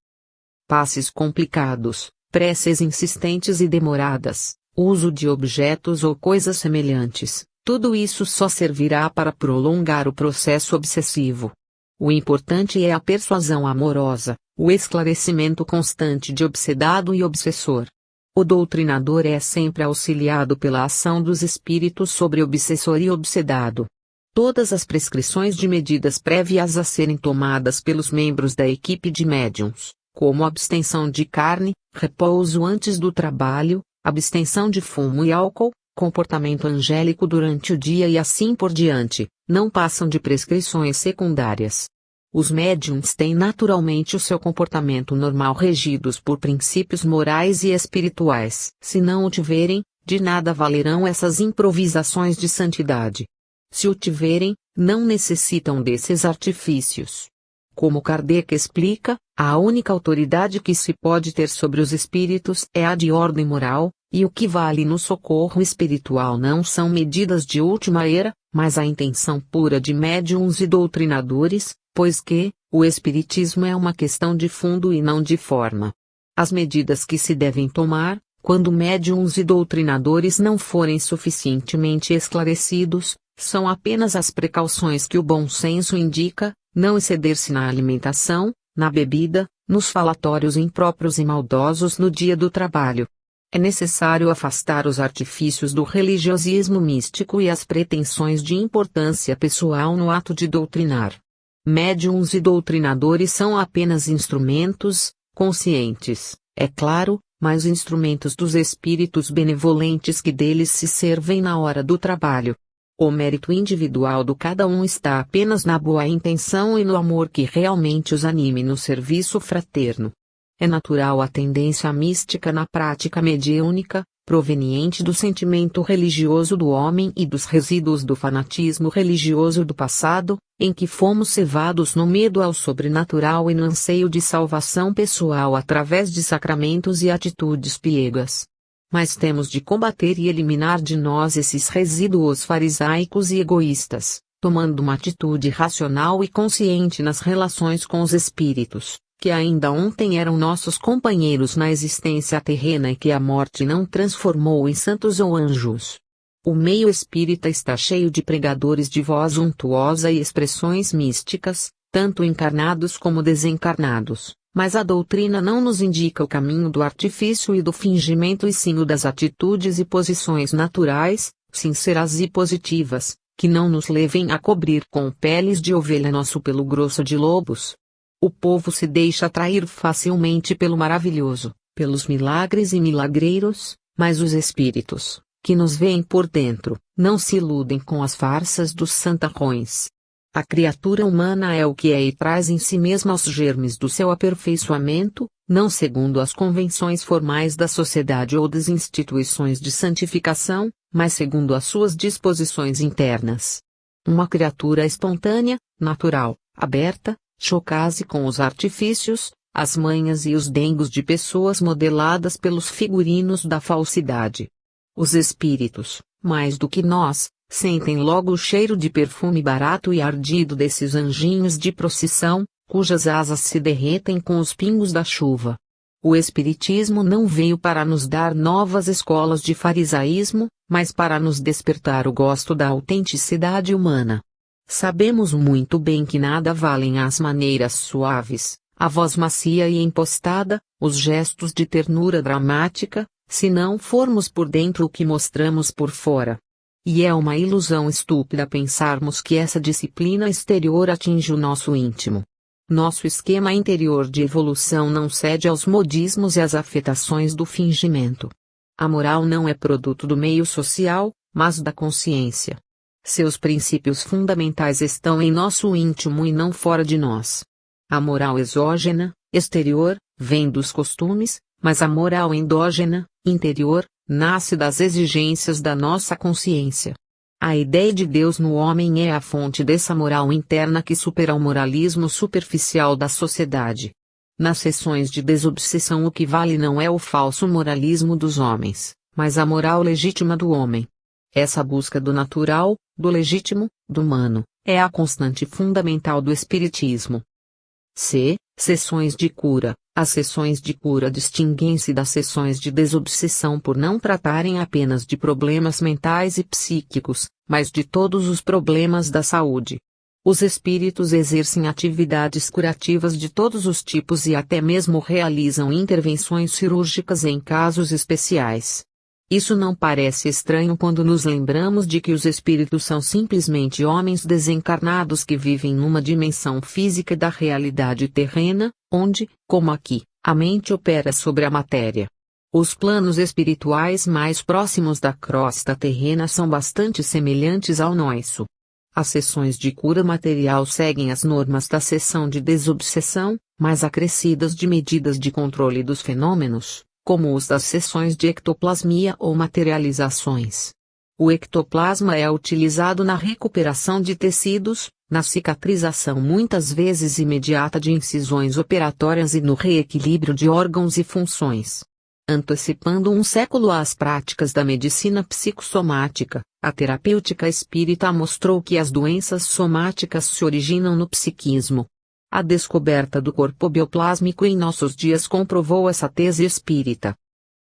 Passes complicados, preces insistentes e demoradas, uso de objetos ou coisas semelhantes, tudo isso só servirá para prolongar o processo obsessivo. O importante é a persuasão amorosa, o esclarecimento constante de obsedado e obsessor. O doutrinador é sempre auxiliado pela ação dos espíritos sobre obsessor e obsedado. Todas as prescrições de medidas prévias a serem tomadas pelos membros da equipe de médiuns, como abstenção de carne, repouso antes do trabalho, abstenção de fumo e álcool, comportamento angélico durante o dia e assim por diante, não passam de prescrições secundárias. Os médiuns têm naturalmente o seu comportamento normal regidos por princípios morais e espirituais. Se não o tiverem, de nada valerão essas improvisações de santidade. Se o tiverem, não necessitam desses artifícios. Como Kardec explica, a única autoridade que se pode ter sobre os espíritos é a de ordem moral, e o que vale no socorro espiritual não são medidas de última era, mas a intenção pura de médiuns e doutrinadores, pois que, o espiritismo é uma questão de fundo e não de forma. As medidas que se devem tomar, quando médiuns e doutrinadores não forem suficientemente esclarecidos, são apenas as precauções que o bom senso indica, não exceder-se na alimentação, na bebida, nos falatórios impróprios e maldosos no dia do trabalho. É necessário afastar os artifícios do religiosismo místico e as pretensões de importância pessoal no ato de doutrinar. Médiuns e doutrinadores são apenas instrumentos, conscientes, é claro, mas instrumentos dos espíritos benevolentes que deles se servem na hora do trabalho. O mérito individual do cada um está apenas na boa intenção e no amor que realmente os anime no serviço fraterno. É natural a tendência mística na prática mediúnica, proveniente do sentimento religioso do homem e dos resíduos do fanatismo religioso do passado, em que fomos cevados no medo ao sobrenatural e no anseio de salvação pessoal através de sacramentos e atitudes piegas. Mas temos de combater e eliminar de nós esses resíduos farisaicos e egoístas, tomando uma atitude racional e consciente nas relações com os espíritos, que ainda ontem eram nossos companheiros na existência terrena e que a morte não transformou em santos ou anjos. O meio espírita está cheio de pregadores de voz untuosa e expressões místicas, tanto encarnados como desencarnados, mas a doutrina não nos indica o caminho do artifício e do fingimento e sim o das atitudes e posições naturais, sinceras e positivas, que não nos levem a cobrir com peles de ovelha nosso pelo grosso de lobos. O povo se deixa atrair facilmente pelo maravilhoso, pelos milagres e milagreiros, mas os espíritos, que nos veem por dentro, não se iludem com as farsas dos santarrões. A criatura humana é o que é e traz em si mesma os germes do seu aperfeiçoamento, não segundo as convenções formais da sociedade ou das instituições de santificação, mas segundo as suas disposições internas. Uma criatura espontânea, natural, aberta, chocase com os artifícios, as manhas e os dengos de pessoas modeladas pelos figurinos da falsidade. Os espíritos, mais do que nós, sentem logo o cheiro de perfume barato e ardido desses anjinhos de procissão, cujas asas se derretem com os pingos da chuva. O Espiritismo não veio para nos dar novas escolas de farisaísmo, mas para nos despertar o gosto da autenticidade humana. Sabemos muito bem que nada valem as maneiras suaves, a voz macia e impostada, os gestos de ternura dramática, se não formos por dentro o que mostramos por fora. E é uma ilusão estúpida pensarmos que essa disciplina exterior atinge o nosso íntimo. Nosso esquema interior de evolução não cede aos modismos e às afetações do fingimento. A moral não é produto do meio social, mas da consciência. Seus princípios fundamentais estão em nosso íntimo e não fora de nós. A moral exógena, exterior, vem dos costumes, mas a moral endógena, interior, nasce das exigências da nossa consciência. A ideia de Deus no homem é a fonte dessa moral interna que supera o moralismo superficial da sociedade. Nas sessões de desobsessão o que vale não é o falso moralismo dos homens, mas a moral legítima do homem. Essa busca do natural, do legítimo, do humano, é a constante fundamental do espiritismo. Sessões de cura. As sessões de cura distinguem-se das sessões de desobsessão por não tratarem apenas de problemas mentais e psíquicos, mas de todos os problemas da saúde. Os espíritos exercem atividades curativas de todos os tipos e até mesmo realizam intervenções cirúrgicas em casos especiais. Isso não parece estranho quando nos lembramos de que os espíritos são simplesmente homens desencarnados que vivem numa dimensão física da realidade terrena, onde, como aqui, a mente opera sobre a matéria. Os planos espirituais mais próximos da crosta terrena são bastante semelhantes ao nosso. As sessões de cura material seguem as normas da sessão de desobsessão, mas acrescidas de medidas de controle dos fenômenos, como os das sessões de ectoplasmia ou materializações. O ectoplasma é utilizado na recuperação de tecidos, na cicatrização muitas vezes imediata de incisões operatórias e no reequilíbrio de órgãos e funções. Antecipando um século às práticas da medicina psicossomática, a terapêutica espírita mostrou que as doenças somáticas se originam no psiquismo. A descoberta do corpo bioplásmico em nossos dias comprovou essa tese espírita.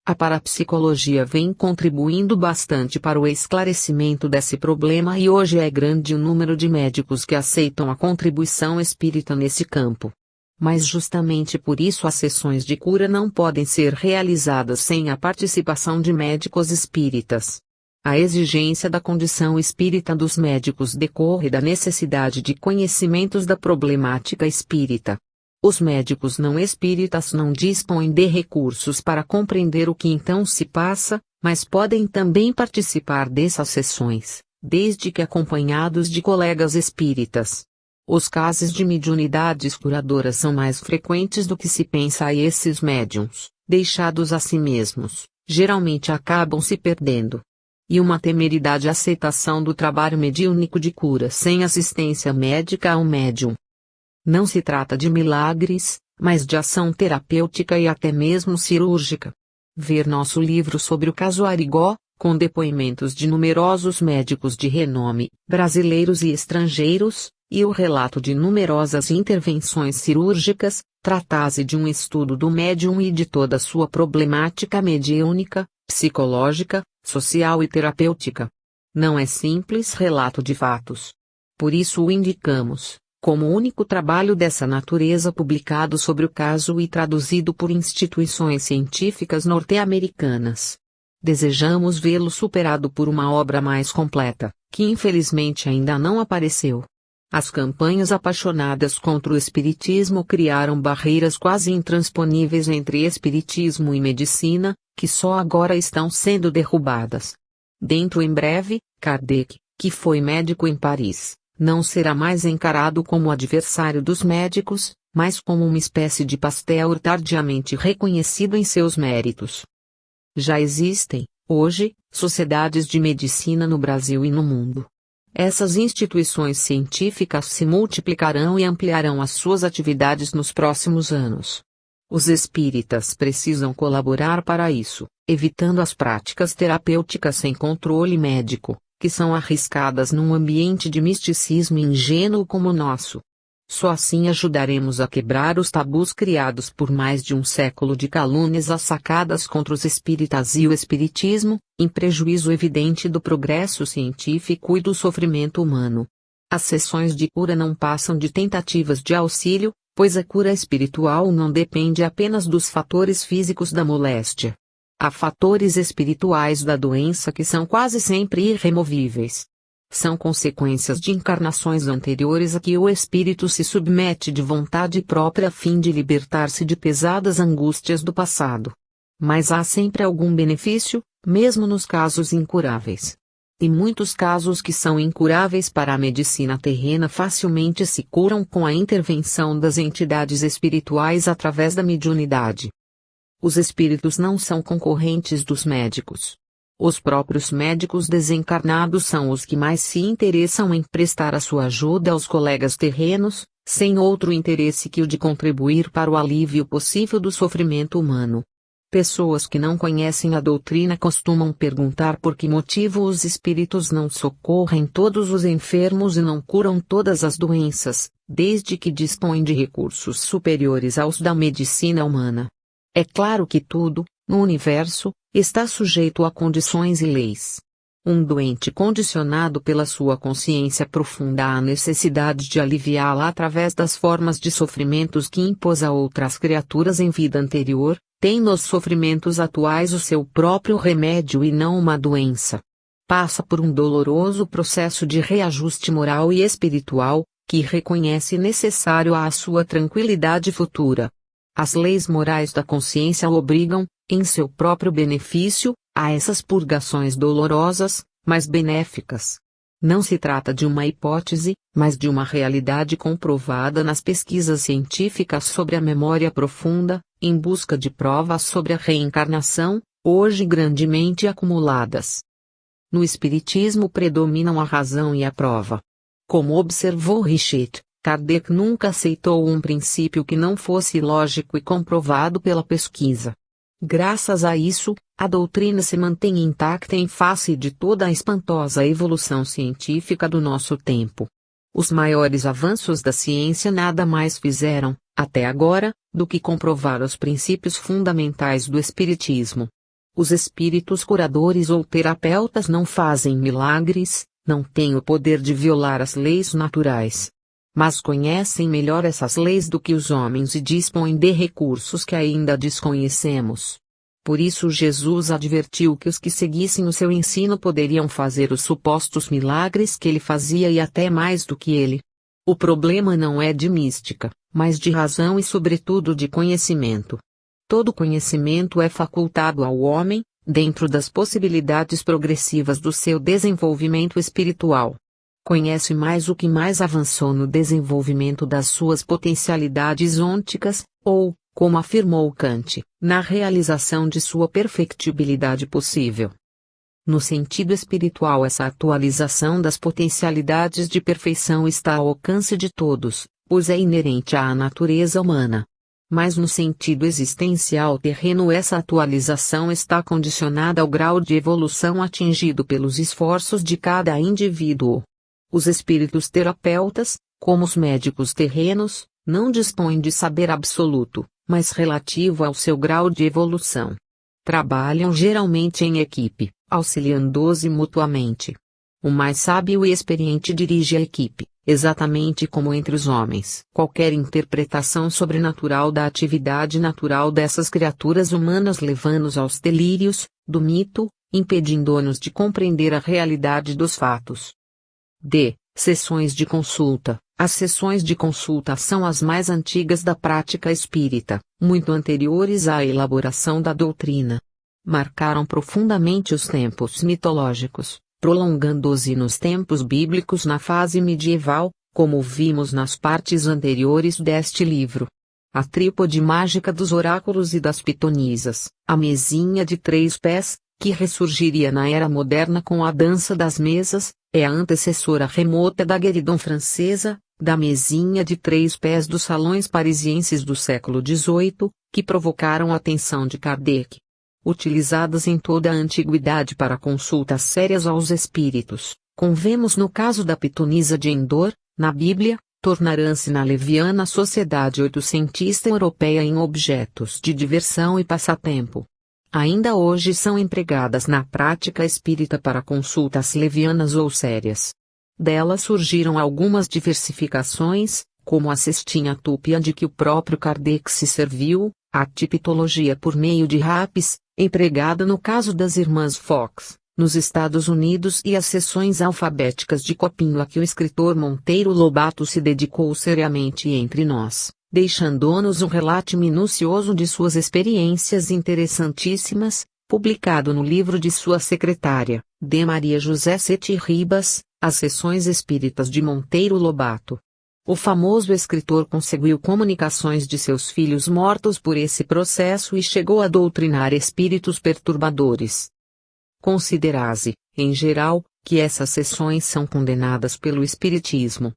A parapsicologia vem contribuindo bastante para o esclarecimento desse problema e hoje é grande o número de médicos que aceitam a contribuição espírita nesse campo. Mas justamente por isso as sessões de cura não podem ser realizadas sem a participação de médicos espíritas. A exigência da condição espírita dos médicos decorre da necessidade de conhecimentos da problemática espírita. Os médicos não espíritas não dispõem de recursos para compreender o que então se passa, mas podem também participar dessas sessões, desde que acompanhados de colegas espíritas. Os casos de mediunidades curadoras são mais frequentes do que se pensa e esses médiuns, deixados a si mesmos, geralmente acabam se perdendo. E uma temeridade aceitação do trabalho mediúnico de cura sem assistência médica a um médium. Não se trata de milagres, mas de ação terapêutica e até mesmo cirúrgica. Ver nosso livro sobre o caso Arigó, com depoimentos de numerosos médicos de renome, brasileiros e estrangeiros, e o relato de numerosas intervenções cirúrgicas, trata-se de um estudo do médium e de toda a sua problemática mediúnica, psicológica, social e terapêutica. Não é simples relato de fatos. Por isso o indicamos, como único trabalho dessa natureza publicado sobre o caso e traduzido por instituições científicas norte-americanas. Desejamos vê-lo superado por uma obra mais completa, que infelizmente ainda não apareceu. As campanhas apaixonadas contra o espiritismo criaram barreiras quase intransponíveis entre espiritismo e medicina, que só agora estão sendo derrubadas. Dentro em breve, Kardec, que foi médico em Paris, não será mais encarado como adversário dos médicos, mas como uma espécie de Pasteur tardiamente reconhecido em seus méritos. Já existem, hoje, sociedades de medicina no Brasil e no mundo. Essas instituições científicas se multiplicarão e ampliarão as suas atividades nos próximos anos. Os espíritas precisam colaborar para isso, evitando as práticas terapêuticas sem controle médico, que são arriscadas num ambiente de misticismo ingênuo como o nosso. Só assim ajudaremos a quebrar os tabus criados por mais de um século de calúnias assacadas contra os espíritas e o espiritismo, em prejuízo evidente do progresso científico e do sofrimento humano. As sessões de cura não passam de tentativas de auxílio, pois a cura espiritual não depende apenas dos fatores físicos da moléstia. Há fatores espirituais da doença que são quase sempre irremovíveis. São consequências de encarnações anteriores a que o espírito se submete de vontade própria a fim de libertar-se de pesadas angústias do passado. Mas há sempre algum benefício, mesmo nos casos incuráveis. E muitos casos que são incuráveis para a medicina terrena facilmente se curam com a intervenção das entidades espirituais através da mediunidade. Os espíritos não são concorrentes dos médicos. Os próprios médicos desencarnados são os que mais se interessam em prestar a sua ajuda aos colegas terrenos, sem outro interesse que o de contribuir para o alívio possível do sofrimento humano. Pessoas que não conhecem a doutrina costumam perguntar por que motivo os espíritos não socorrem todos os enfermos e não curam todas as doenças, desde que dispõem de recursos superiores aos da medicina humana. É claro que tudo, no universo, está sujeito a condições e leis. Um doente condicionado pela sua consciência profunda à necessidade de aliviá-la através das formas de sofrimentos que impôs a outras criaturas em vida anterior, tem nos sofrimentos atuais o seu próprio remédio e não uma doença. Passa por um doloroso processo de reajuste moral e espiritual, que reconhece necessário à sua tranquilidade futura. As leis morais da consciência o obrigam, em seu próprio benefício, a essas purgações dolorosas, mas benéficas. Não se trata de uma hipótese, mas de uma realidade comprovada nas pesquisas científicas sobre a memória profunda, em busca de provas sobre a reencarnação, hoje grandemente acumuladas. No espiritismo predominam a razão e a prova. Como observou Richet, Kardec nunca aceitou um princípio que não fosse lógico e comprovado pela pesquisa. Graças a isso, a doutrina se mantém intacta em face de toda a espantosa evolução científica do nosso tempo. Os maiores avanços da ciência nada mais fizeram, até agora, do que comprovar os princípios fundamentais do espiritismo. Os espíritos curadores ou terapeutas não fazem milagres, não têm o poder de violar as leis naturais. Mas conhecem melhor essas leis do que os homens e dispõem de recursos que ainda desconhecemos. Por isso Jesus advertiu que os que seguissem o seu ensino poderiam fazer os supostos milagres que ele fazia e até mais do que ele. O problema não é de mística, mas de razão e sobretudo de conhecimento. Todo conhecimento é facultado ao homem, dentro das possibilidades progressivas do seu desenvolvimento espiritual. Conhece mais o que mais avançou no desenvolvimento das suas potencialidades ônticas, ou, como afirmou Kant, na realização de sua perfectibilidade possível. No sentido espiritual, essa atualização das potencialidades de perfeição está ao alcance de todos, pois é inerente à natureza humana. Mas no sentido existencial terreno, essa atualização está condicionada ao grau de evolução atingido pelos esforços de cada indivíduo. Os espíritos terapeutas, como os médicos terrenos, não dispõem de saber absoluto, mas relativo ao seu grau de evolução. Trabalham geralmente em equipe, auxiliando-se mutuamente. O mais sábio e experiente dirige a equipe, exatamente como entre os homens. Qualquer interpretação sobrenatural da atividade natural dessas criaturas humanas leva-nos aos delírios do mito, impedindo-nos de compreender a realidade dos fatos. Sessões de consulta. As sessões de consulta são as mais antigas da prática espírita, muito anteriores à elaboração da doutrina. Marcaram profundamente os tempos mitológicos, prolongando-se nos tempos bíblicos na fase medieval, como vimos nas partes anteriores deste livro. A trípode mágica dos oráculos e das pitonisas, a mesinha de 3 pés, que ressurgiria na era moderna com a dança das mesas, é a antecessora remota da guéridon francesa, da mesinha de 3 pés dos salões parisienses do século XVIII, que provocaram a atenção de Kardec. Utilizadas em toda a antiguidade para consultas sérias aos espíritos, como vemos no caso da pitonisa de Endor, na Bíblia, tornarão-se na leviana sociedade oitocentista europeia em objetos de diversão e passatempo. Ainda hoje são empregadas na prática espírita para consultas levianas ou sérias. Delas surgiram algumas diversificações, como a cestinha túpia de que o próprio Kardec se serviu, a tipitologia por meio de rapis, empregada no caso das irmãs Fox, nos Estados Unidos, e as sessões alfabéticas de copinho a que o escritor Monteiro Lobato se dedicou seriamente entre nós, deixando-nos um relato minucioso de suas experiências interessantíssimas, publicado no livro de sua secretária, de Maria José Sete Ribas, As Sessões Espíritas de Monteiro Lobato. O famoso escritor conseguiu comunicações de seus filhos mortos por esse processo e chegou a doutrinar espíritos perturbadores. Considera-se, em geral, que essas sessões são condenadas pelo Espiritismo.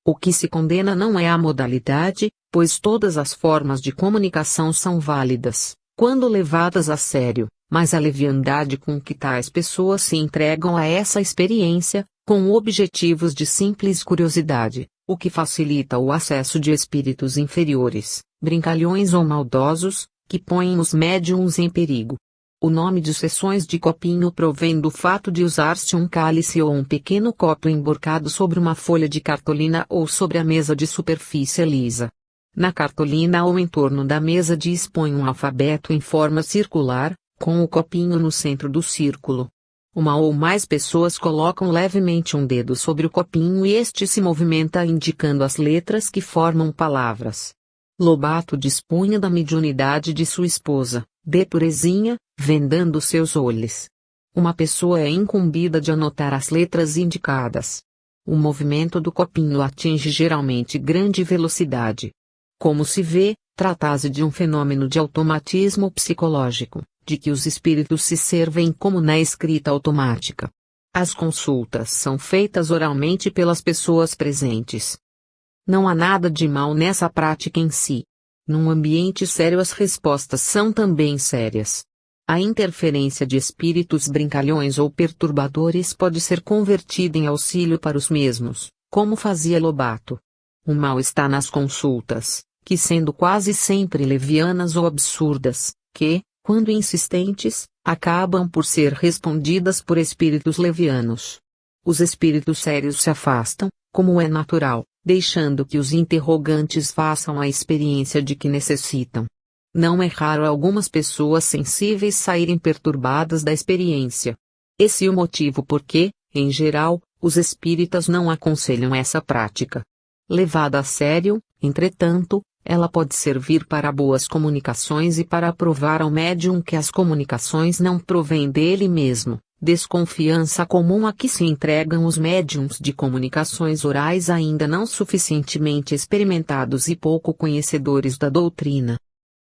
O que se condena não é a modalidade, pois todas as formas de comunicação são válidas, quando levadas a sério, mas a leviandade com que tais pessoas se entregam a essa experiência, com objetivos de simples curiosidade, o que facilita o acesso de espíritos inferiores, brincalhões ou maldosos, que põem os médiuns em perigo. O nome de sessões de copinho provém do fato de usar-se um cálice ou um pequeno copo emborcado sobre uma folha de cartolina ou sobre a mesa de superfície lisa. Na cartolina ou em torno da mesa dispõe um alfabeto em forma circular, com o copinho no centro do círculo. Uma ou mais pessoas colocam levemente um dedo sobre o copinho e este se movimenta indicando as letras que formam palavras. Lobato dispunha da mediunidade de sua esposa, de Terezinha, vendando seus olhos. Uma pessoa é incumbida de anotar as letras indicadas. O movimento do copinho atinge geralmente grande velocidade. Como se vê, trata-se de um fenômeno de automatismo psicológico, de que os espíritos se servem como na escrita automática. As consultas são feitas oralmente pelas pessoas presentes. Não há nada de mal nessa prática em si. Num ambiente sério, as respostas são também sérias. A interferência de espíritos brincalhões ou perturbadores pode ser convertida em auxílio para os mesmos, como fazia Lobato. O mal está nas consultas, que sendo quase sempre levianas ou absurdas, que, quando insistentes, acabam por ser respondidas por espíritos levianos. Os espíritos sérios se afastam, como é natural, deixando que os interrogantes façam a experiência de que necessitam. Não é raro algumas pessoas sensíveis saírem perturbadas da experiência. Esse é o motivo por que, em geral, os espíritas não aconselham essa prática. Levada a sério, entretanto, ela pode servir para boas comunicações e para provar ao médium que as comunicações não provêm dele mesmo, desconfiança comum a que se entregam os médiums de comunicações orais ainda não suficientemente experimentados e pouco conhecedores da doutrina.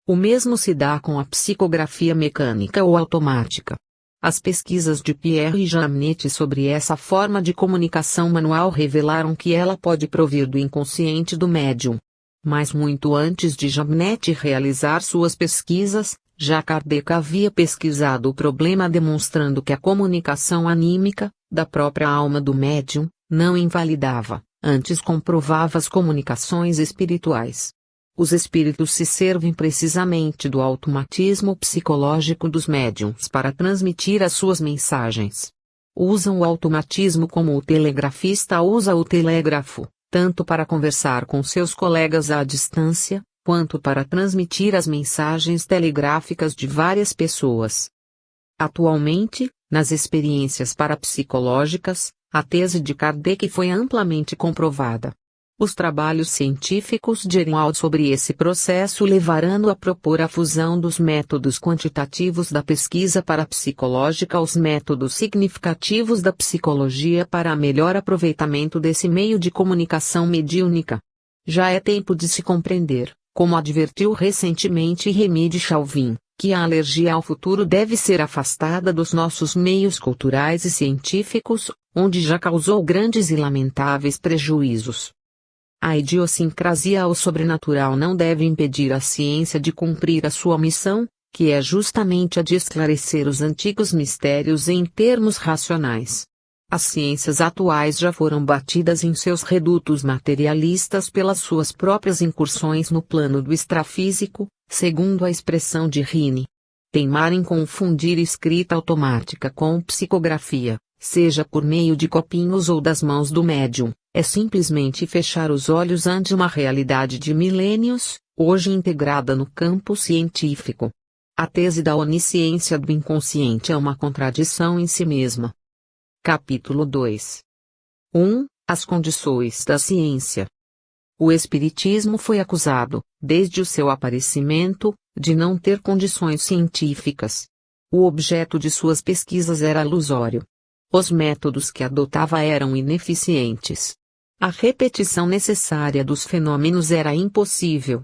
O mesmo se dá com a psicografia mecânica ou automática. As pesquisas de Pierre Jamnet sobre essa forma de comunicação manual revelaram que ela pode provir do inconsciente do médium. Mas muito antes de Jamnet realizar suas pesquisas, já Kardec havia pesquisado o problema demonstrando que a comunicação anímica, da própria alma do médium, não invalidava, antes comprovava as comunicações espirituais. Os espíritos se servem precisamente do automatismo psicológico dos médiums para transmitir as suas mensagens. Usam o automatismo como o telegrafista usa o telégrafo, tanto para conversar com seus colegas à distância, quanto para transmitir as mensagens telegráficas de várias pessoas. Atualmente, nas experiências parapsicológicas, a tese de Kardec foi amplamente comprovada. Os trabalhos científicos de Ehrenwald sobre esse processo levaram a propor a fusão dos métodos quantitativos da pesquisa parapsicológica aos métodos significativos da psicologia para melhor aproveitamento desse meio de comunicação mediúnica. Já é tempo de se compreender, como advertiu recentemente Rémy de Chalvin, que a alergia ao futuro deve ser afastada dos nossos meios culturais e científicos, onde já causou grandes e lamentáveis prejuízos. A idiosincrasia ao sobrenatural não deve impedir a ciência de cumprir a sua missão, que é justamente a de esclarecer os antigos mistérios em termos racionais. As ciências atuais já foram batidas em seus redutos materialistas pelas suas próprias incursões no plano do extrafísico, segundo a expressão de Rini. Teimar em confundir escrita automática com psicografia, seja por meio de copinhos ou das mãos do médium, é simplesmente fechar os olhos ante uma realidade de milênios, hoje integrada no campo científico. A tese da onisciência do inconsciente é uma contradição em si mesma. Capítulo 2. 1. As condições da ciência. O Espiritismo foi acusado, desde o seu aparecimento, de não ter condições científicas. O objeto de suas pesquisas era ilusório. Os métodos que adotava eram ineficientes. A repetição necessária dos fenômenos era impossível.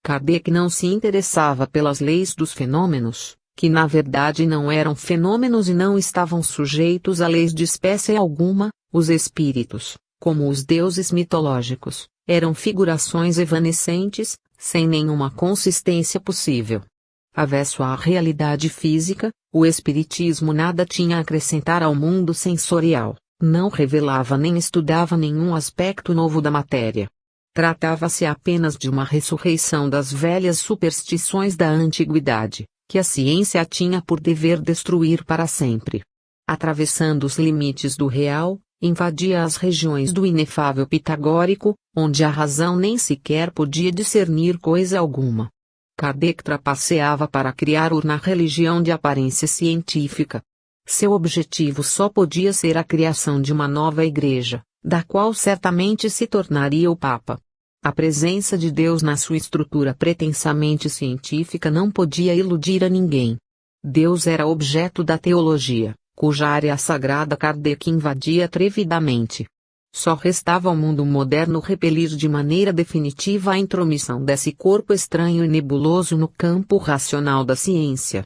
Kardec não se interessava pelas leis dos fenômenos, que na verdade não eram fenômenos e não estavam sujeitos a leis de espécie alguma. Os espíritos, como os deuses mitológicos, eram figurações evanescentes, sem nenhuma consistência possível. Avesso à realidade física, o Espiritismo nada tinha a acrescentar ao mundo sensorial, não revelava nem estudava nenhum aspecto novo da matéria. Tratava-se apenas de uma ressurreição das velhas superstições da antiguidade, que a ciência tinha por dever destruir para sempre. Atravessando os limites do real, invadia as regiões do inefável pitagórico, onde a razão nem sequer podia discernir coisa alguma. Kardec trapaceava para criar uma religião de aparência científica. Seu objetivo só podia ser a criação de uma nova igreja, da qual certamente se tornaria o Papa. A presença de Deus na sua estrutura pretensamente científica não podia iludir a ninguém. Deus era objeto da teologia, cuja área sagrada Kardec invadia atrevidamente. Só restava ao mundo moderno repelir de maneira definitiva a intromissão desse corpo estranho e nebuloso no campo racional da ciência.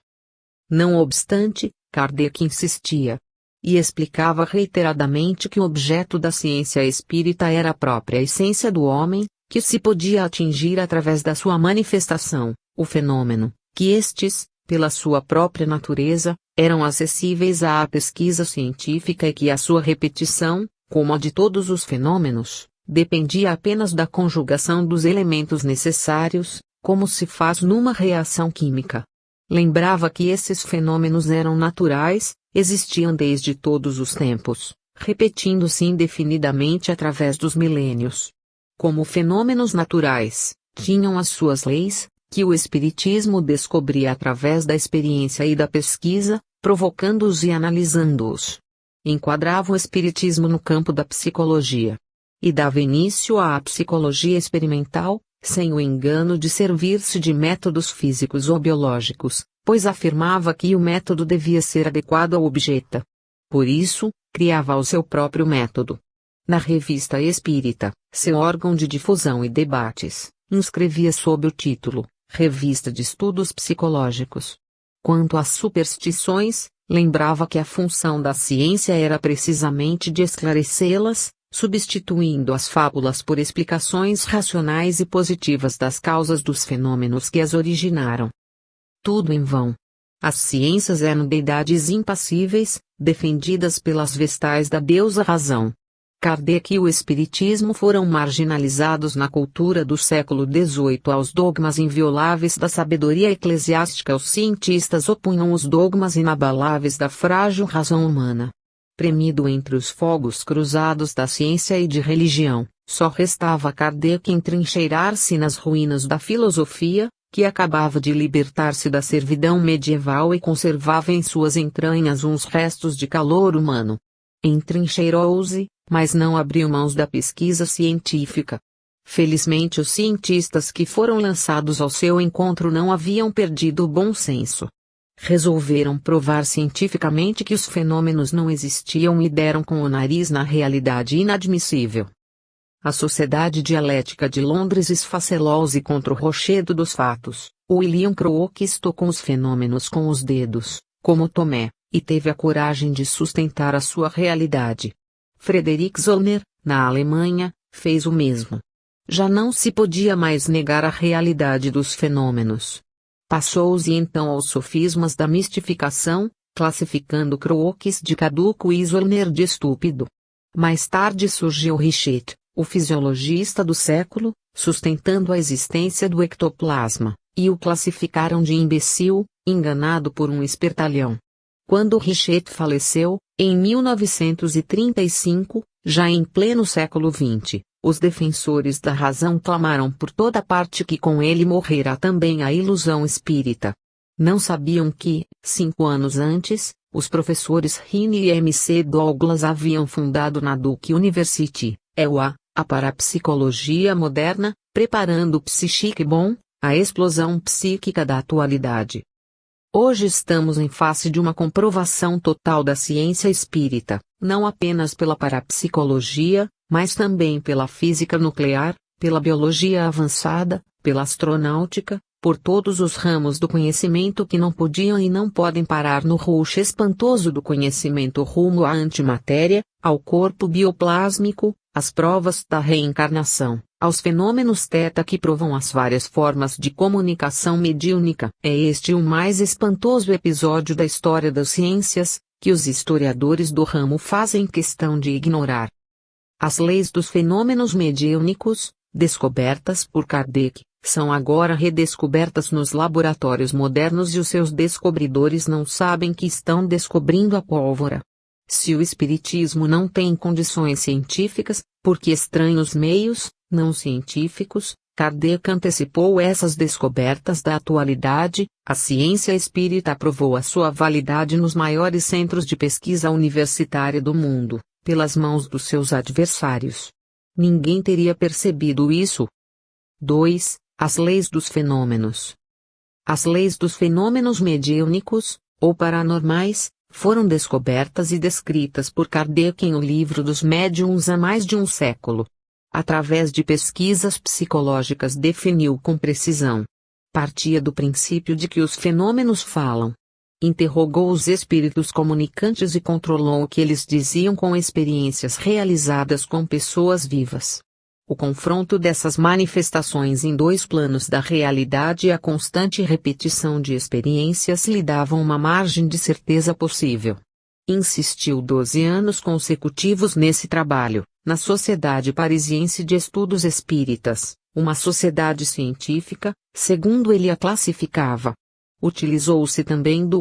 Não obstante, Kardec insistia. e explicava reiteradamente que o objeto da ciência espírita era a própria essência do homem, que se podia atingir através da sua manifestação, o fenômeno, que estes, pela sua própria natureza, eram acessíveis à pesquisa científica e que a sua repetição, como a de todos os fenômenos, dependia apenas da conjugação dos elementos necessários, como se faz numa reação química. Lembrava que esses fenômenos eram naturais, existiam desde todos os tempos, repetindo-se indefinidamente através dos milênios. Como fenômenos naturais, tinham as suas leis, que o Espiritismo descobria através da experiência e da pesquisa, provocando-os e analisando-os. Enquadrava o Espiritismo no campo da psicologia. E dava início à psicologia experimental, sem o engano de servir-se de métodos físicos ou biológicos, pois afirmava que o método devia ser adequado ao objeto. Por isso, criava o seu próprio método. Na Revista Espírita, seu órgão de difusão e debates, inscrevia sob o título Revista de Estudos Psicológicos. Quanto às superstições, lembrava que a função da ciência era precisamente de esclarecê-las, substituindo as fábulas por explicações racionais e positivas das causas dos fenômenos que as originaram. Tudo em vão. As ciências eram deidades impassíveis, defendidas pelas vestais da deusa razão. Kardec e o Espiritismo foram marginalizados na cultura do século XVIII aos dogmas invioláveis da sabedoria eclesiástica. Os cientistas opunham os dogmas inabaláveis da frágil razão humana. Premido entre os fogos cruzados da ciência e de religião, só restava a Kardec entrincheirar-se nas ruínas da filosofia, que acabava de libertar-se da servidão medieval e conservava em suas entranhas uns restos de calor humano. Entrincheirou-se, mas não abriu mãos da pesquisa científica. Felizmente os cientistas que foram lançados ao seu encontro não haviam perdido o bom senso. Resolveram provar cientificamente que os fenômenos não existiam e deram com o nariz na realidade inadmissível. A Sociedade Dialética de Londres esfacelou-se contra o rochedo dos fatos. William Crookes tocou os fenômenos com os dedos, como Tomé, e teve a coragem de sustentar a sua realidade. Frederick Zollner, na Alemanha, fez o mesmo. Já não se podia mais negar a realidade dos fenômenos. Passou-se então aos sofismas da mistificação, classificando Crookes de caduco e Zollner de estúpido. Mais tarde surgiu Richet, o fisiologista do século, sustentando a existência do ectoplasma, e o classificaram de imbecil, enganado por um espertalhão. Quando Richet faleceu, em 1935, já em pleno século XX, os defensores da razão clamaram por toda parte que com ele morrerá também a ilusão espírita. Não sabiam que, 5 anos antes, os professores Rini e M.C. Douglas haviam fundado na Duke University, EUA, a parapsicologia moderna, preparando o Psichique Bom, a explosão psíquica da atualidade. Hoje estamos em face de uma comprovação total da ciência espírita, não apenas pela parapsicologia, mas também pela física nuclear, pela biologia avançada, pela astronáutica, por todos os ramos do conhecimento que não podiam e não podem parar no rush espantoso do conhecimento rumo à antimatéria, ao corpo bioplásmico, às provas da reencarnação, aos fenômenos teta que provam as várias formas de comunicação mediúnica. É este o mais espantoso episódio da história das ciências, que os historiadores do ramo fazem questão de ignorar. As leis dos fenômenos mediúnicos, descobertas por Kardec, são agora redescobertas nos laboratórios modernos e os seus descobridores não sabem que estão descobrindo a pólvora. Se o espiritismo não tem condições científicas, porque estranhos meios, não científicos, Kardec antecipou essas descobertas da atualidade, a ciência espírita provou a sua validade nos maiores centros de pesquisa universitária do mundo, pelas mãos dos seus adversários. Ninguém teria percebido isso. 2. As leis dos fenômenos. As leis dos fenômenos mediúnicos, ou paranormais, foram descobertas e descritas por Kardec em O Livro dos Médiuns há mais de um século. Através de pesquisas psicológicas definiu com precisão. Partia do princípio de que os fenômenos falam. Interrogou os espíritos comunicantes e controlou o que eles diziam com experiências realizadas com pessoas vivas. O confronto dessas manifestações em dois planos da realidade e a constante repetição de experiências lhe davam uma margem de certeza possível. Insistiu 12 anos consecutivos nesse trabalho, na Sociedade Parisiense de Estudos Espíritas, uma sociedade científica, segundo ele a classificava. Utilizou-se também do